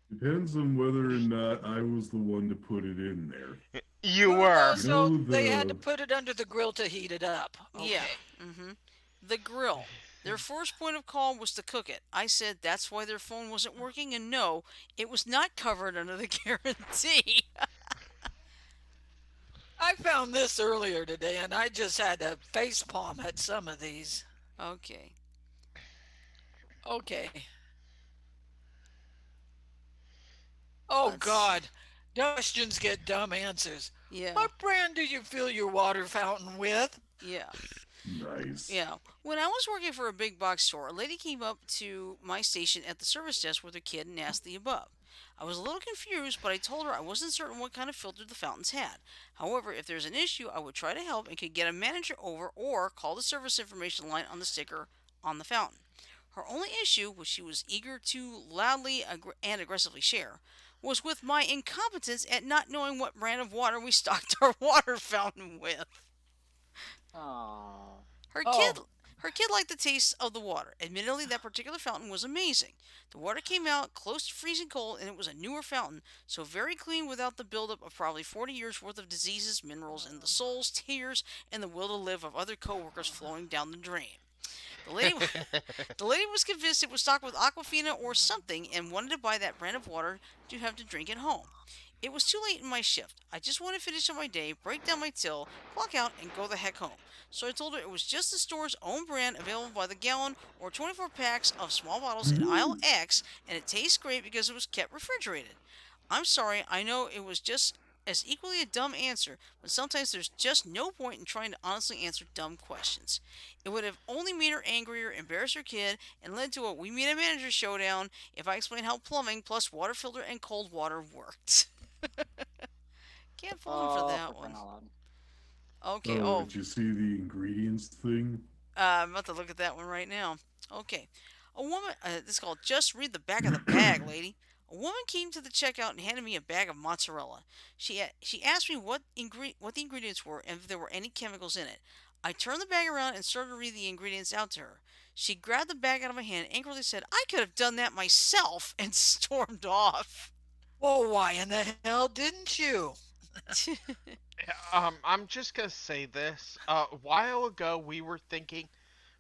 depends on whether or not I was the one to put it in there. You Well, were. no, so You know they had to the put it under the grill to heat it up. Okay. Yeah. The grill. Their first point of call was to cook it. I said that's why their phone wasn't working, and no, it was not covered under the guarantee. I found this earlier today, and I just had to face palm at some of these. Okay. Okay. Oh, Let's- God. Dumb questions get dumb answers. Yeah. What brand do you fill your water fountain with? Yeah. nice. Yeah. When I was working for a big box store, a lady came up to my station at the service desk with her kid and asked the above. I was a little confused, but I told her I wasn't certain what kind of filter the fountains had. However, if there's an issue, I would try to help and could get a manager over or call the service information line on the sticker on the fountain. Her only issue, which she was eager to loudly and aggressively share, was with my incompetence at not knowing what brand of water we stocked our water fountain with. Oh. Her kid Oh. Her kid liked the taste of the water. Admittedly, that particular fountain was amazing. The water came out close to freezing cold, and it was a newer fountain, so very clean without the buildup of probably 40 years worth of diseases, minerals, and the souls, tears, and the will to live of other coworkers flowing down the drain. The lady, the lady was convinced it was stocked with Aquafina or something and wanted to buy that brand of water to have to drink at home. It was too late in my shift. I just wanted to finish up my day, break down my till, clock out, and go the heck home. So I told her it was just the store's own brand available by the gallon or 24 packs of small bottles in aisle X, and it tastes great because it was kept refrigerated. I'm sorry, I know it was just as equally a dumb answer, but sometimes there's just no point in trying to honestly answer dumb questions. It would have only made her angrier, embarrassed her kid, and led to a we meet a manager showdown if I explained how plumbing plus water filter and cold water worked. Can't fault him for Oh, that for crying one. out loud. Okay, Oh, oh, did you see the ingredients thing? I'm about to look at that one right now. Okay. A woman, this is called Just Read the Back of the Bag, lady. A woman came to the checkout and handed me a bag of mozzarella. She asked me what the ingredients were and if there were any chemicals in it. I turned the bag around and started to read the ingredients out to her. She grabbed the bag out of my hand, angrily said, "I could have done that myself," and stormed off. Well, why in the hell didn't you? I'm just gonna say this. A while ago, we were thinking,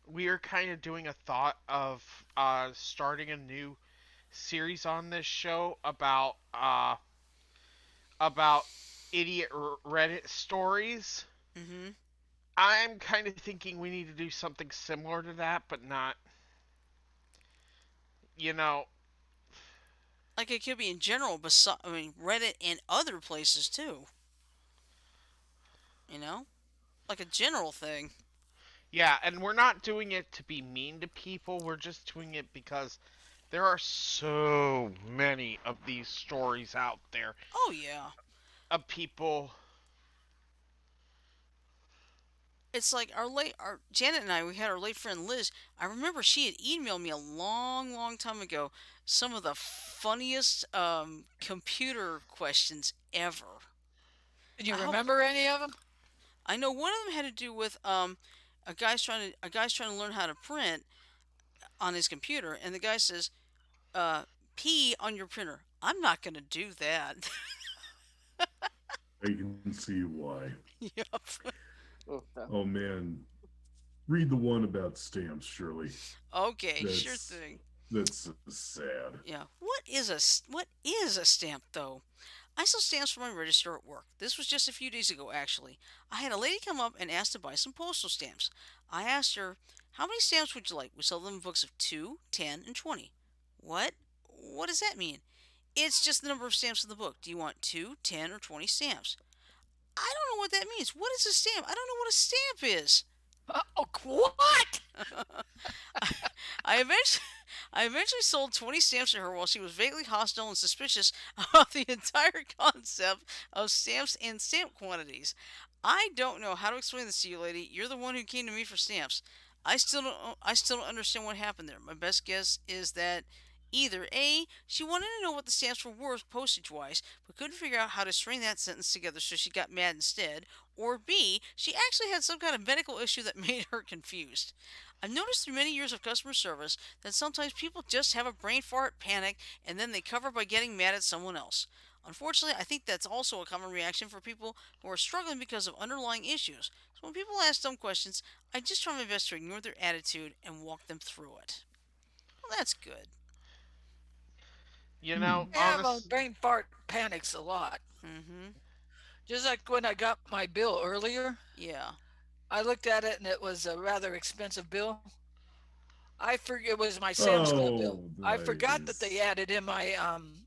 we were kind of doing a thought of starting a new series on this show about idiot Reddit stories. hmm I'm kind of thinking we need to do something similar to that, but not, you know, Like it could be in general, but I mean Reddit and other places too. You know, like a general thing. yeah, and we're not doing it to be mean to people. We're just doing it because there are so many of these stories out there Oh yeah. of people. It's like our Janet and I, we had our late friend Liz. I remember she had emailed me a long, long time ago some of the funniest computer questions ever. Can you I hope remember any of them? I know one of them had to do with a guy's trying to learn how to print on his computer, and the guy says, uh, "P on your printer." I'm not gonna do that. I can see why. Yep. Oof, Oh man, read the one about stamps, Shirley. Okay, sure That's thing. that's sad. Yeah. What is a stamp though? I sell stamps for my register at work. This was just a few days ago, actually. I had a lady come up and ask to buy some postal stamps. I asked her, "How many stamps would you like?" We sell them in books of 2, 10, and 20. What? What does that mean? It's just the number of stamps in the book. Do you want 2, 10, or 20 stamps? I don't know what that means. What is a stamp? I don't know what a stamp is. Oh, what? I eventually, I eventually sold 20 stamps to her while she was vaguely hostile and suspicious about the entire concept of stamps and stamp quantities. I don't know how to explain this to you, lady. You're the one who came to me for stamps. I still don't understand what happened there. My best guess is that either A, she wanted to know what the stamps were worth postage wise, but couldn't figure out how to string that sentence together, so she got mad instead, or B, she actually had some kind of medical issue that made her confused. I've noticed through many years of customer service that sometimes people just have a brain fart, panic, and then they cover by getting mad at someone else. Unfortunately, I think that's also a common reaction for people who are struggling because of underlying issues. So when people ask dumb questions, I just try my best to ignore their attitude and walk them through it. Well, that's good. You know, Hmm. Yeah, my honest. brain fart panics a lot. Mm-hmm. Just like when I got my bill earlier, Yeah. I looked at it and it was a rather expensive bill. I forget it was my Sam's Club bill. Oh, I forgot that they nice. added in my um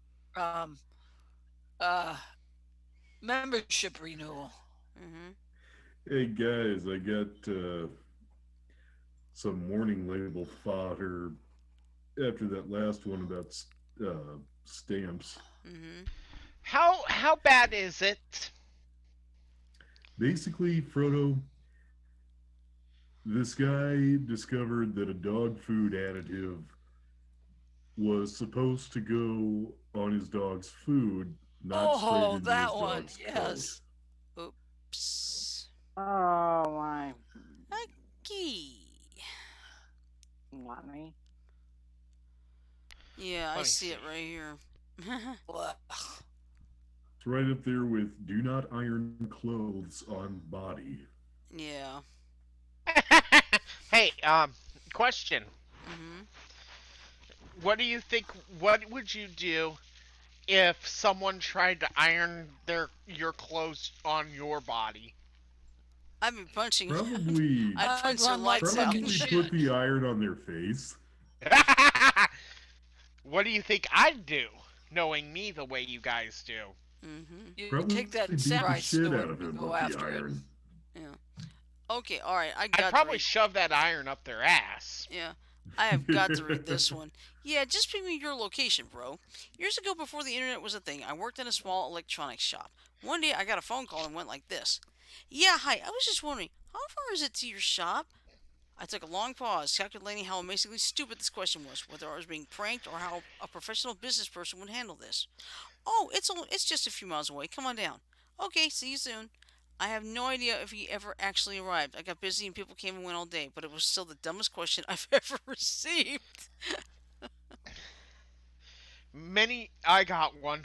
uh membership renewal. Mm-hmm. Hey guys, I got some warning label fodder after that last one about stamps. Mm-hmm. How bad is it? Basically, Frodo, this guy discovered that a dog food additive was supposed to go on his dog's food, not straight Oh, into his that one. dog's coat. Yes. Oops. Oh my. Okay. Not me. Yeah, I Let me see see. it right here. It's right up there with do not iron clothes on body. Yeah. Hey, question. Mhm. What do you think? What would you do if someone tried to iron your clothes on your body? I'd be punching. Probably, I'd I'd punch their run like lights out. fucking probably put shit. the iron on their face. What do you think I'd do, knowing me the way you guys do? Mhm. You take Probably that beat the samurai shit out sword of and him go with the after it. iron. Yeah. Okay. All right. I I'd got to probably read. shove that iron up their ass. Yeah. I have got to read this one. Yeah, just ping me your location, bro. Years ago, before the internet was a thing, I worked in a small electronics shop. One day, I got a phone call and went like this: "Yeah, hi. I was just wondering, how far is it to your shop?" I took a long pause, calculating how amazingly stupid this question was, whether I was being pranked or how a professional business person would handle this. "Oh, it's just a few miles away. Come on down." "Okay, see you soon." I have no idea if he ever actually arrived. I got busy and people came and went all day, but it was still the dumbest question I've ever received. I got one.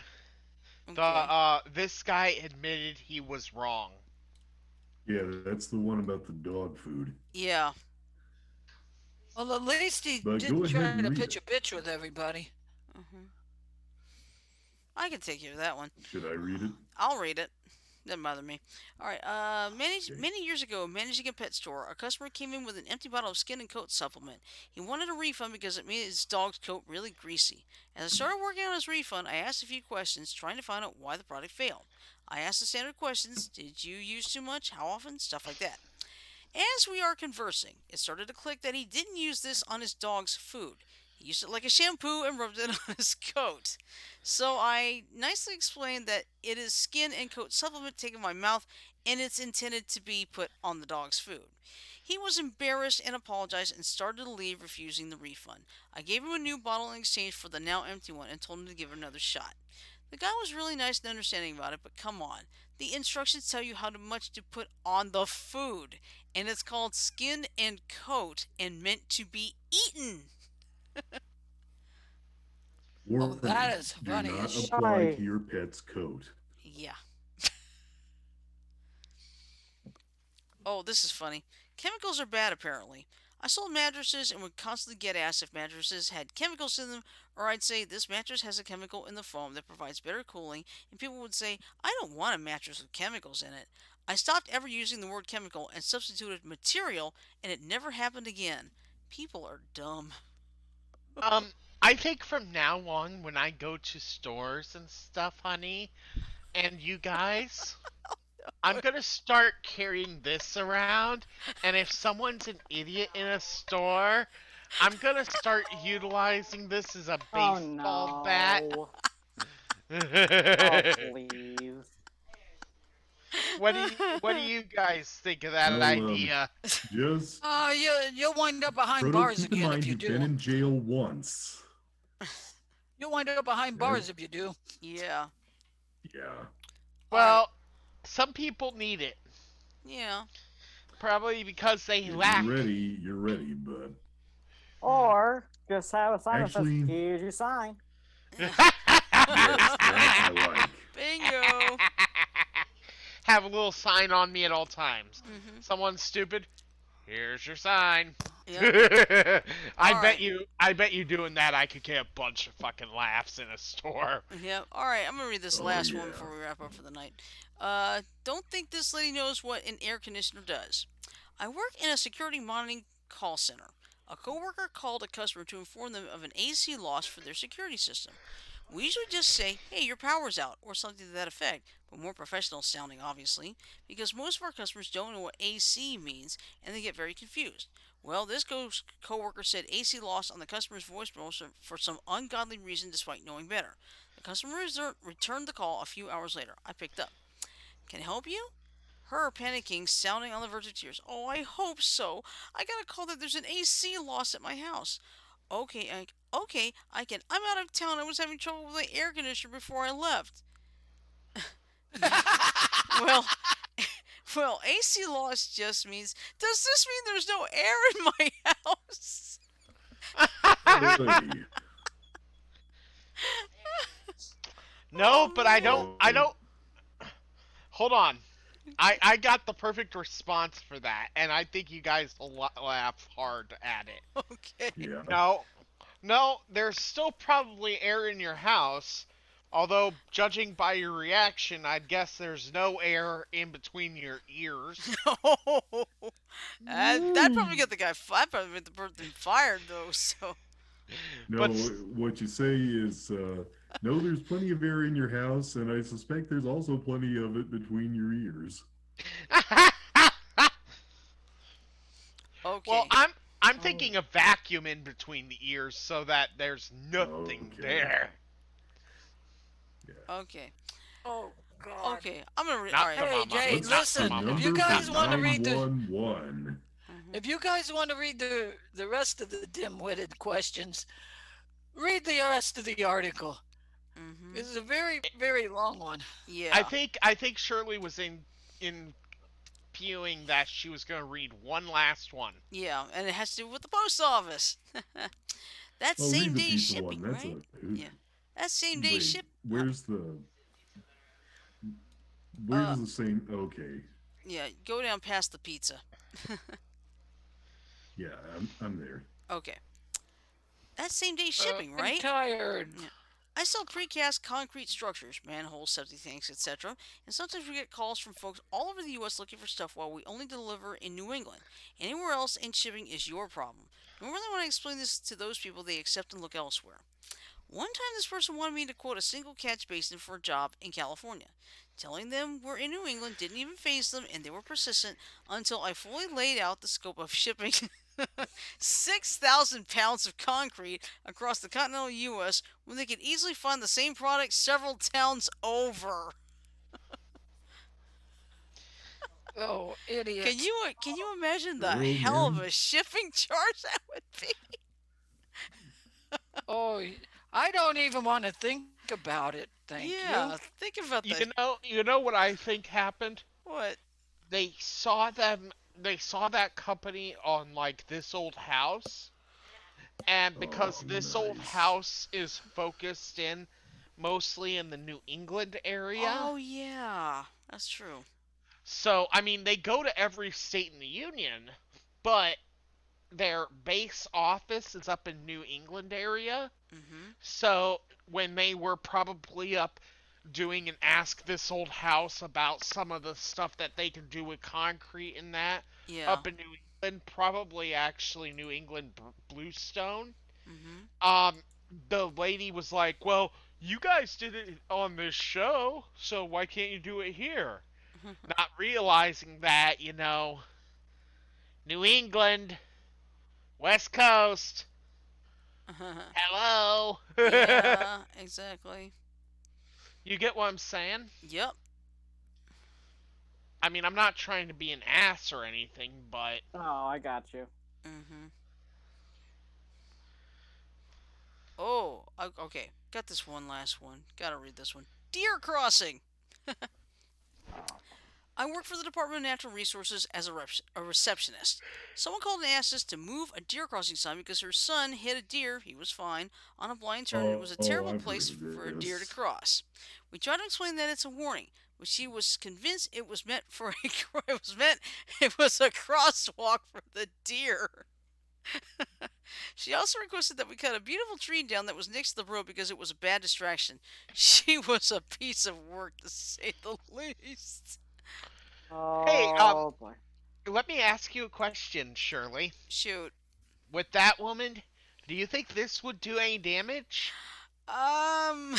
Okay. This guy admitted he was wrong. Yeah, that's the one about the dog food. Yeah. Well, at least he But go didn't ahead try and to read pitch it. a bitch with everybody. Hmm. I can take care of that one. Should I read it? I'll read it. Doesn't bother me. All right. Okay. Many years ago, managing a pet store, a customer came in with an empty bottle of skin and coat supplement. He wanted a refund because it made his dog's coat really greasy. As I started working on his refund, I asked a few questions, trying to find out why the product failed. I asked the standard questions: Did you use too much? How often? Stuff like that. As we are conversing, it started to click that he didn't use this on his dog's food. He used it like a shampoo and rubbed it on his coat. So I nicely explained that it is skin and coat supplement taken by mouth and it's intended to be put on the dog's food. He was embarrassed and apologized and started to leave, refusing the refund. I gave him a new bottle in exchange for the now empty one and told him to give it another shot. The guy was really nice and understanding about it, but come on. The instructions tell you how much to put on the food, and it's called skin and coat and meant to be eaten. Oh, that Warning, is do funny as not shit. apply Hi. to your pet's coat. Yeah. Oh, this is funny. Chemicals are bad, apparently. I sold mattresses and would constantly get asked if mattresses had chemicals in them, or I'd say this mattress has a chemical in the foam that provides better cooling, and people would say, I don't want a mattress with chemicals in it. I stopped ever using the word chemical and substituted material, and it never happened again. People are dumb. Um, I think from now on, when I go to stores and stuff, honey, and you guys, I'm gonna start carrying this around, and if someone's an idiot in a store, I'm gonna start utilizing this as a Oh baseball bat. no. Oh what please. do you guys think of that Well, idea? just You'll wind up behind Frodo, bars keep in again if mind you you've been do. in jail once. You'll wind up behind Okay? bars if you do. Yeah. Yeah. All right. Well, some people need it, Yeah. probably because they If you're lack. ready, you're ready. But Or just have a sign that says, actually, here's your sign. yes, that I like. Bingo. Have a little sign on me at all times. Mhm. Someone's stupid. Here's your sign. Yep. I All bet right. you. I bet you doing that, I could get a bunch of fucking laughs in a store. Yep. All right. I'm gonna read this Oh last one yeah. before we wrap up for the night. Don't think this lady knows what an air conditioner does. I work in a security monitoring call center. A coworker called a customer to inform them of an AC loss for their security system. We usually just say, "Hey, your power's out," or something to that effect, but more professional sounding, obviously, because most of our customers don't know what AC means and they get very confused. Well, this coworker said AC lost on the customer's voicemail for some ungodly reason despite knowing better. The customer returned the call a few hours later. I picked up. "Can I help you?" Her panicking, sounding on the verge of tears. "Oh, I hope so. I got a call that there's an AC loss at my house." Okay, I can. I'm out of town. I was having trouble with my air conditioner before I left." Well, well, AC loss just means. Does this mean there's no air in my house? Hey. No, Oh but man. I don't. Hold on. I got the perfect response for that, and I think you guys will laugh hard at it. Okay. Yeah. No, no, there's still probably air in your house. Although, judging by your reaction, I'd guess there's no air in between your ears. Oh, that probably Mm. get the guy. That probably get the person fired though. So But No, what you say is, no, there's plenty of air in your house, and I suspect there's also plenty of it between your ears. well, okay. I'm Oh. thinking a vacuum in between the ears so that there's nothing Okay. there. Yeah. Okay. Oh God. Okay. I'm gonna read. All Not right. the Hey mama. Jay, What's Not the the listen. mama. If you number for Not guys the want to mama. read the 911? Mm-hmm. if you guys want to read the rest of the dim-witted questions, read the rest of the article. Mm-hmm. This is a very very long one. Yeah. I think Shirley was in viewing that she was going to read one last one. Yeah. And it has to do with the post office. That's Oh, read same the day pizza one. shipping, That's right? a Yeah. That's same day wait. ship. Where's the where Uh. does the same? Okay, Yeah. Go down past the pizza. yeah, I'm there. Okay. That's same day shipping, I'm right? tired. Yeah. I sell precast concrete structures, manholes, septic tanks, etc. And sometimes we get calls from folks all over the U.S. looking for stuff while we only deliver in New England. Anywhere else and shipping is your problem. Normally, when I explain this to those people, they accept and look elsewhere. One time, this person wanted me to quote a single catch basin for a job in California. Telling them we're in New England didn't even faze them, and they were persistent until I fully laid out the scope of shipping 6,000 pounds of concrete across the continental U.S. when they could easily find the same product several towns over. Oh, Can idiot. you imagine the Oh hell of man. a shipping charge that would be? Oh, I don't even want to think about it. Thank you. Yeah, think about that. You know what I think happened? What? They saw them. They saw that company on like This Old House, and because Oh, This Old nice. House is focused in mostly in the New England area, Oh yeah, that's true. so I mean they go to every state in the union, but their base office is up in New England area. Mhm. So when they were probably up doing an Ask This Old House about some of the stuff that they can do with concrete and that Yeah. up in New England, probably actually New England Bluestone. Mhm. Um, the lady was like, "Well, you guys did it on this show, so why can't you do it here?" Not realizing that, New England, West Coast, hello. Yeah, exactly. You get what I'm saying? Yep. I mean, I'm not trying to be an ass or anything, but Oh, I got you. Mhm. Oh, okay. Got this one last one. Gotta read this one. Deer crossing. Oh. I work for the Department of Natural Resources as a receptionist. Someone called and asked us to move a deer crossing sign because her son hit a deer, he was fine, on a blind turn and it was a Oh, I've terrible heard of place for a this. deer to cross. We tried to explain that it's a warning, but she was convinced it was meant for it was a crosswalk for the deer. She also requested that we cut a beautiful tree down that was next to the road because it was a bad distraction. She was a piece of work to say the least. hey, Oh boy. let me ask you a question, Shirley. Shoot. With that woman, do you think this would do any damage? Um,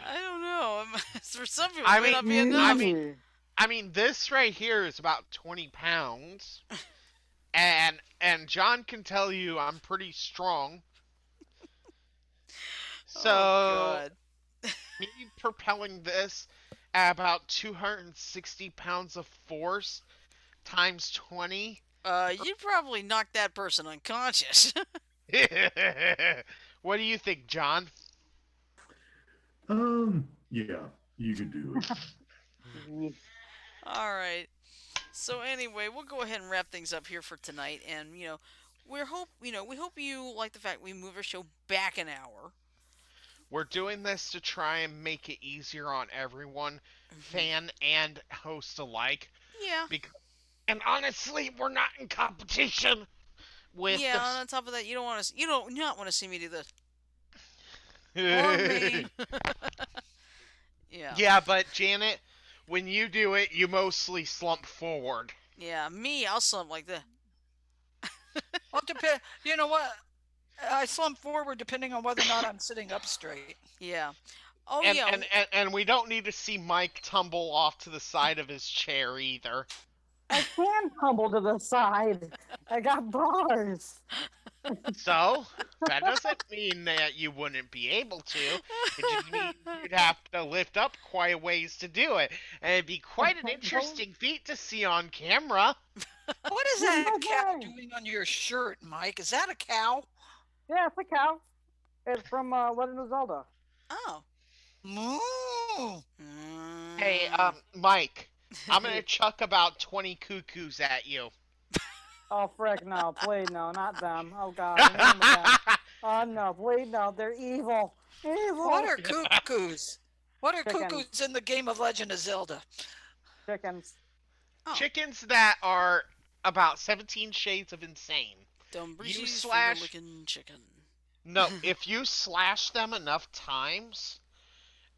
I don't know. For some people, I it may mean, not be I enough. mean, Mm. I mean, this right here is about 20 pounds, and John can tell you I'm pretty strong. Oh So God. me propelling this at about 260 pounds of force times 20. You'd probably knock that person unconscious. What do you think, John? Yeah, you could do it. All right. So anyway, we'll go ahead and wrap things up here for tonight, and we hope you like the fact we move our show back an hour. We're doing this to try and make it easier on everyone, Hmm. fan and host alike. Yeah, Because, and honestly, we're not in competition with yeah. And this. on top of that, you don't not want to see me do this. Or me. Yeah, Yeah, but Janet, when you do it, you mostly slump forward. yeah. Me, I'll slump like that. Well, depend. You know what? I slump forward depending on whether or not I'm sitting up straight. Yeah. Oh And, yeah. and, and, and we don't need to see Mike tumble off to the side of his chair either. I can tumble to the side. I got bars. So, that doesn't mean that you wouldn't be able to. It just means you'd have to lift up quite a ways to do it. And it'd be quite an interesting feat to see on camera. What is Here's that my cow thing. doing on your shirt, Mike? Is that a cow? Yeah, it's a cow. It's from Legend of Zelda. Oh. Moo. Hey, Mm. Mike, I'm gonna chuck about 20 cuckoos at you. Oh frick no, please no, not them. Oh god, I remember them. Oh no, please no, they're evil. Evil. What are cuckoos? What are Chickens. cuckoos in the game of Legend of Zelda? Chickens. Oh. Chickens that are about 17 shades of insane. You Dumbrici's slash- finger-licking chicken. No, if you slash them enough times,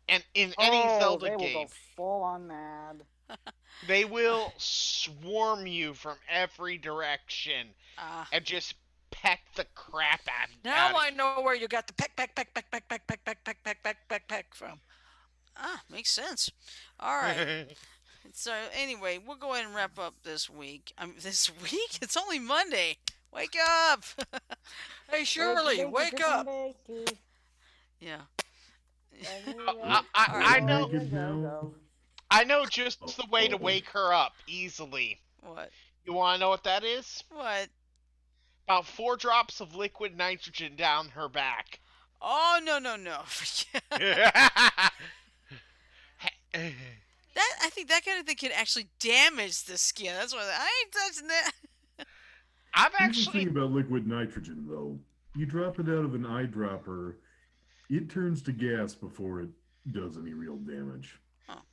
and in any Oh, Zelda they will game, go full on mad. they will swarm you from every direction Ah. and just peck the crap out Now of I know where you got the peck from. Ah, makes sense. All right. So anyway, we'll go ahead and wrap up this week. This week? It's only Monday. Wake up. Hey Shirley, wake up! Yeah. I know. Naked now. I know just the way to wake her up easily. What? You want to know what that is? What? About 4 drops of liquid nitrogen down her back. Oh no. That I think that kind of thing can actually damage the skin. That's why I ain't touching that. I've Here's the actually thing about liquid nitrogen, though. You drop it out of an eyedropper, it turns to gas before it does any real damage.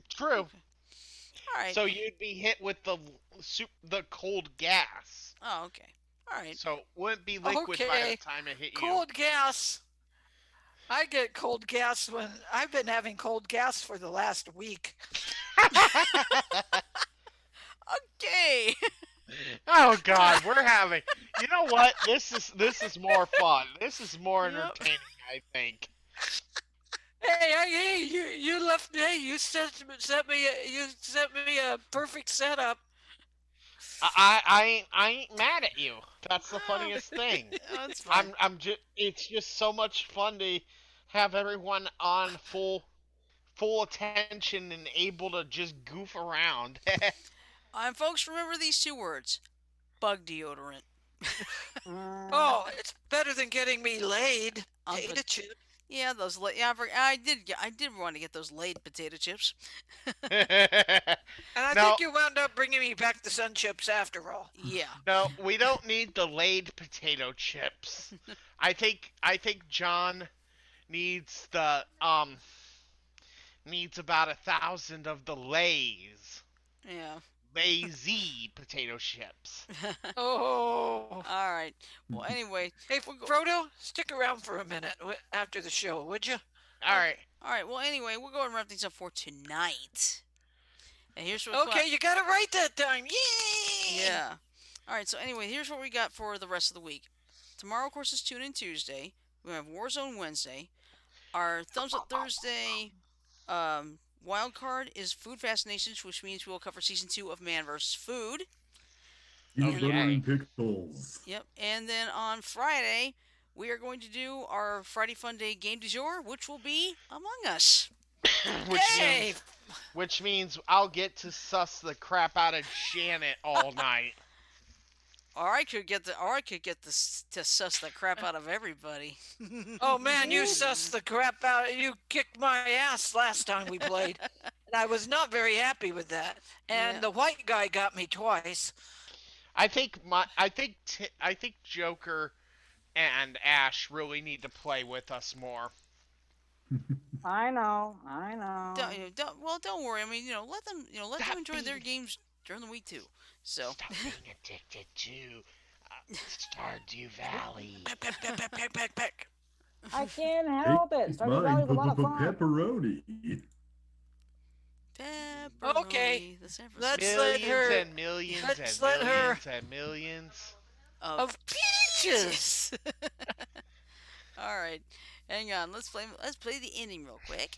true. All right. So you'd be hit with the cold gas. Oh, okay. All right. So it wouldn't be liquid by Okay. the time it hit you. Cold gas. I get cold gas when I've been having cold gas for the last week. Okay. Oh God, we're having. You know what? This is more fun. This is more Yep. entertaining, I think. Hey, you left. Hey, you sent me a perfect setup. I ain't mad at you. That's the funniest thing. That's fine. I'm just. It's just so much fun to have everyone on full attention and able to just goof around. Folks, remember these 2 words: bug deodorant. Oh, it's better than getting me laid. Um, Potato chip. Yeah, those. I did want to get those laid potato chips. And I No. think you wound up bringing me back the sun chips after all. Yeah. No, we don't need the laid potato chips. I think John needs needs about 1,000 of the Lay's Yeah. lazy potato chips. Oh. All right. Well, anyway. Hey, Frodo, stick around for a minute after the show, would you? All right. All right. Well, anyway, we'll go ahead and wrap things up for tonight. And here's what. Okay, you got it right that time. Yay! Yeah. All right. So anyway, here's what we got for the rest of the week. Tomorrow, of course, is Tune In Tuesday. We have Warzone Wednesday. Our Thumbs Up Thursday wild card is Food Fascinations, which means we will cover season 2 of Man vs. Food. Peanut Okay. butter and pickles. Yep. And then on Friday, we are going to do our Friday Fun Day game du jour, which will be Among Us. Yay! Which means I'll get to suss the crap out of Janet all night. Or I could get to suss the crap out of everybody. Oh man, you sussed the crap out. You kicked my ass last time we played, and I was not very happy with that. And Yeah. the white guy got me twice. I think Joker and Ash really need to play with us more. I know, I know. Don't worry. I mean, let them Stop enjoy their being games during the week too. So, Stop being addicted to Stardew Valley. Peck, peck, peck, peck, peck, peck, peck. I can't Hey, help it. Stardew mine, Valley's a lot of fun. pepperoni. Okay, pepperoni, the San let's Francisco let Millions her. and millions Let's and let her. millions and millions. of Of peaches. All right, hang on. Let's play the ending real quick.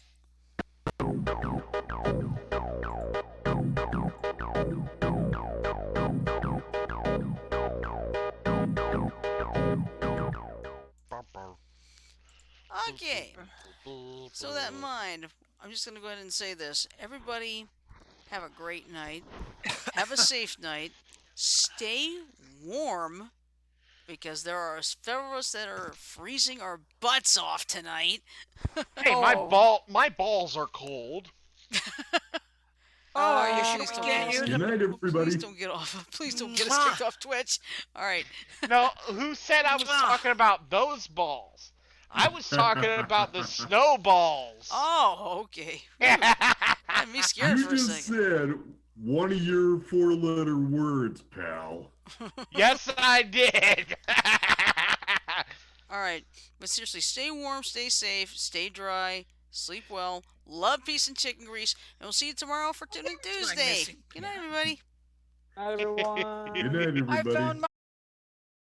Okay. So that in mind, I'm just gonna go ahead and say this. Everybody, have a great night. Have a safe night. Stay warm because there are several of us that are freezing our butts off tonight. Hey, Oh. my balls are cold. Oh, are you sure Please we don't can't get us. use Good them? night, Please everybody. don't get off. Please don't get us Mwah. kicked off Twitch. All right. No, who said I was talking about those balls? I was talking about the snowballs. Oh, okay. Had me scared You for a just second. said one of your four-letter words, pal. Yes, I did. All right, but seriously, stay warm, stay safe, stay dry, sleep well, love, peace, and chicken grease, and we'll see you tomorrow for Tuning There's my Tuesday. missing Good night, piano. everybody. Everyone. Good night, I everybody. found my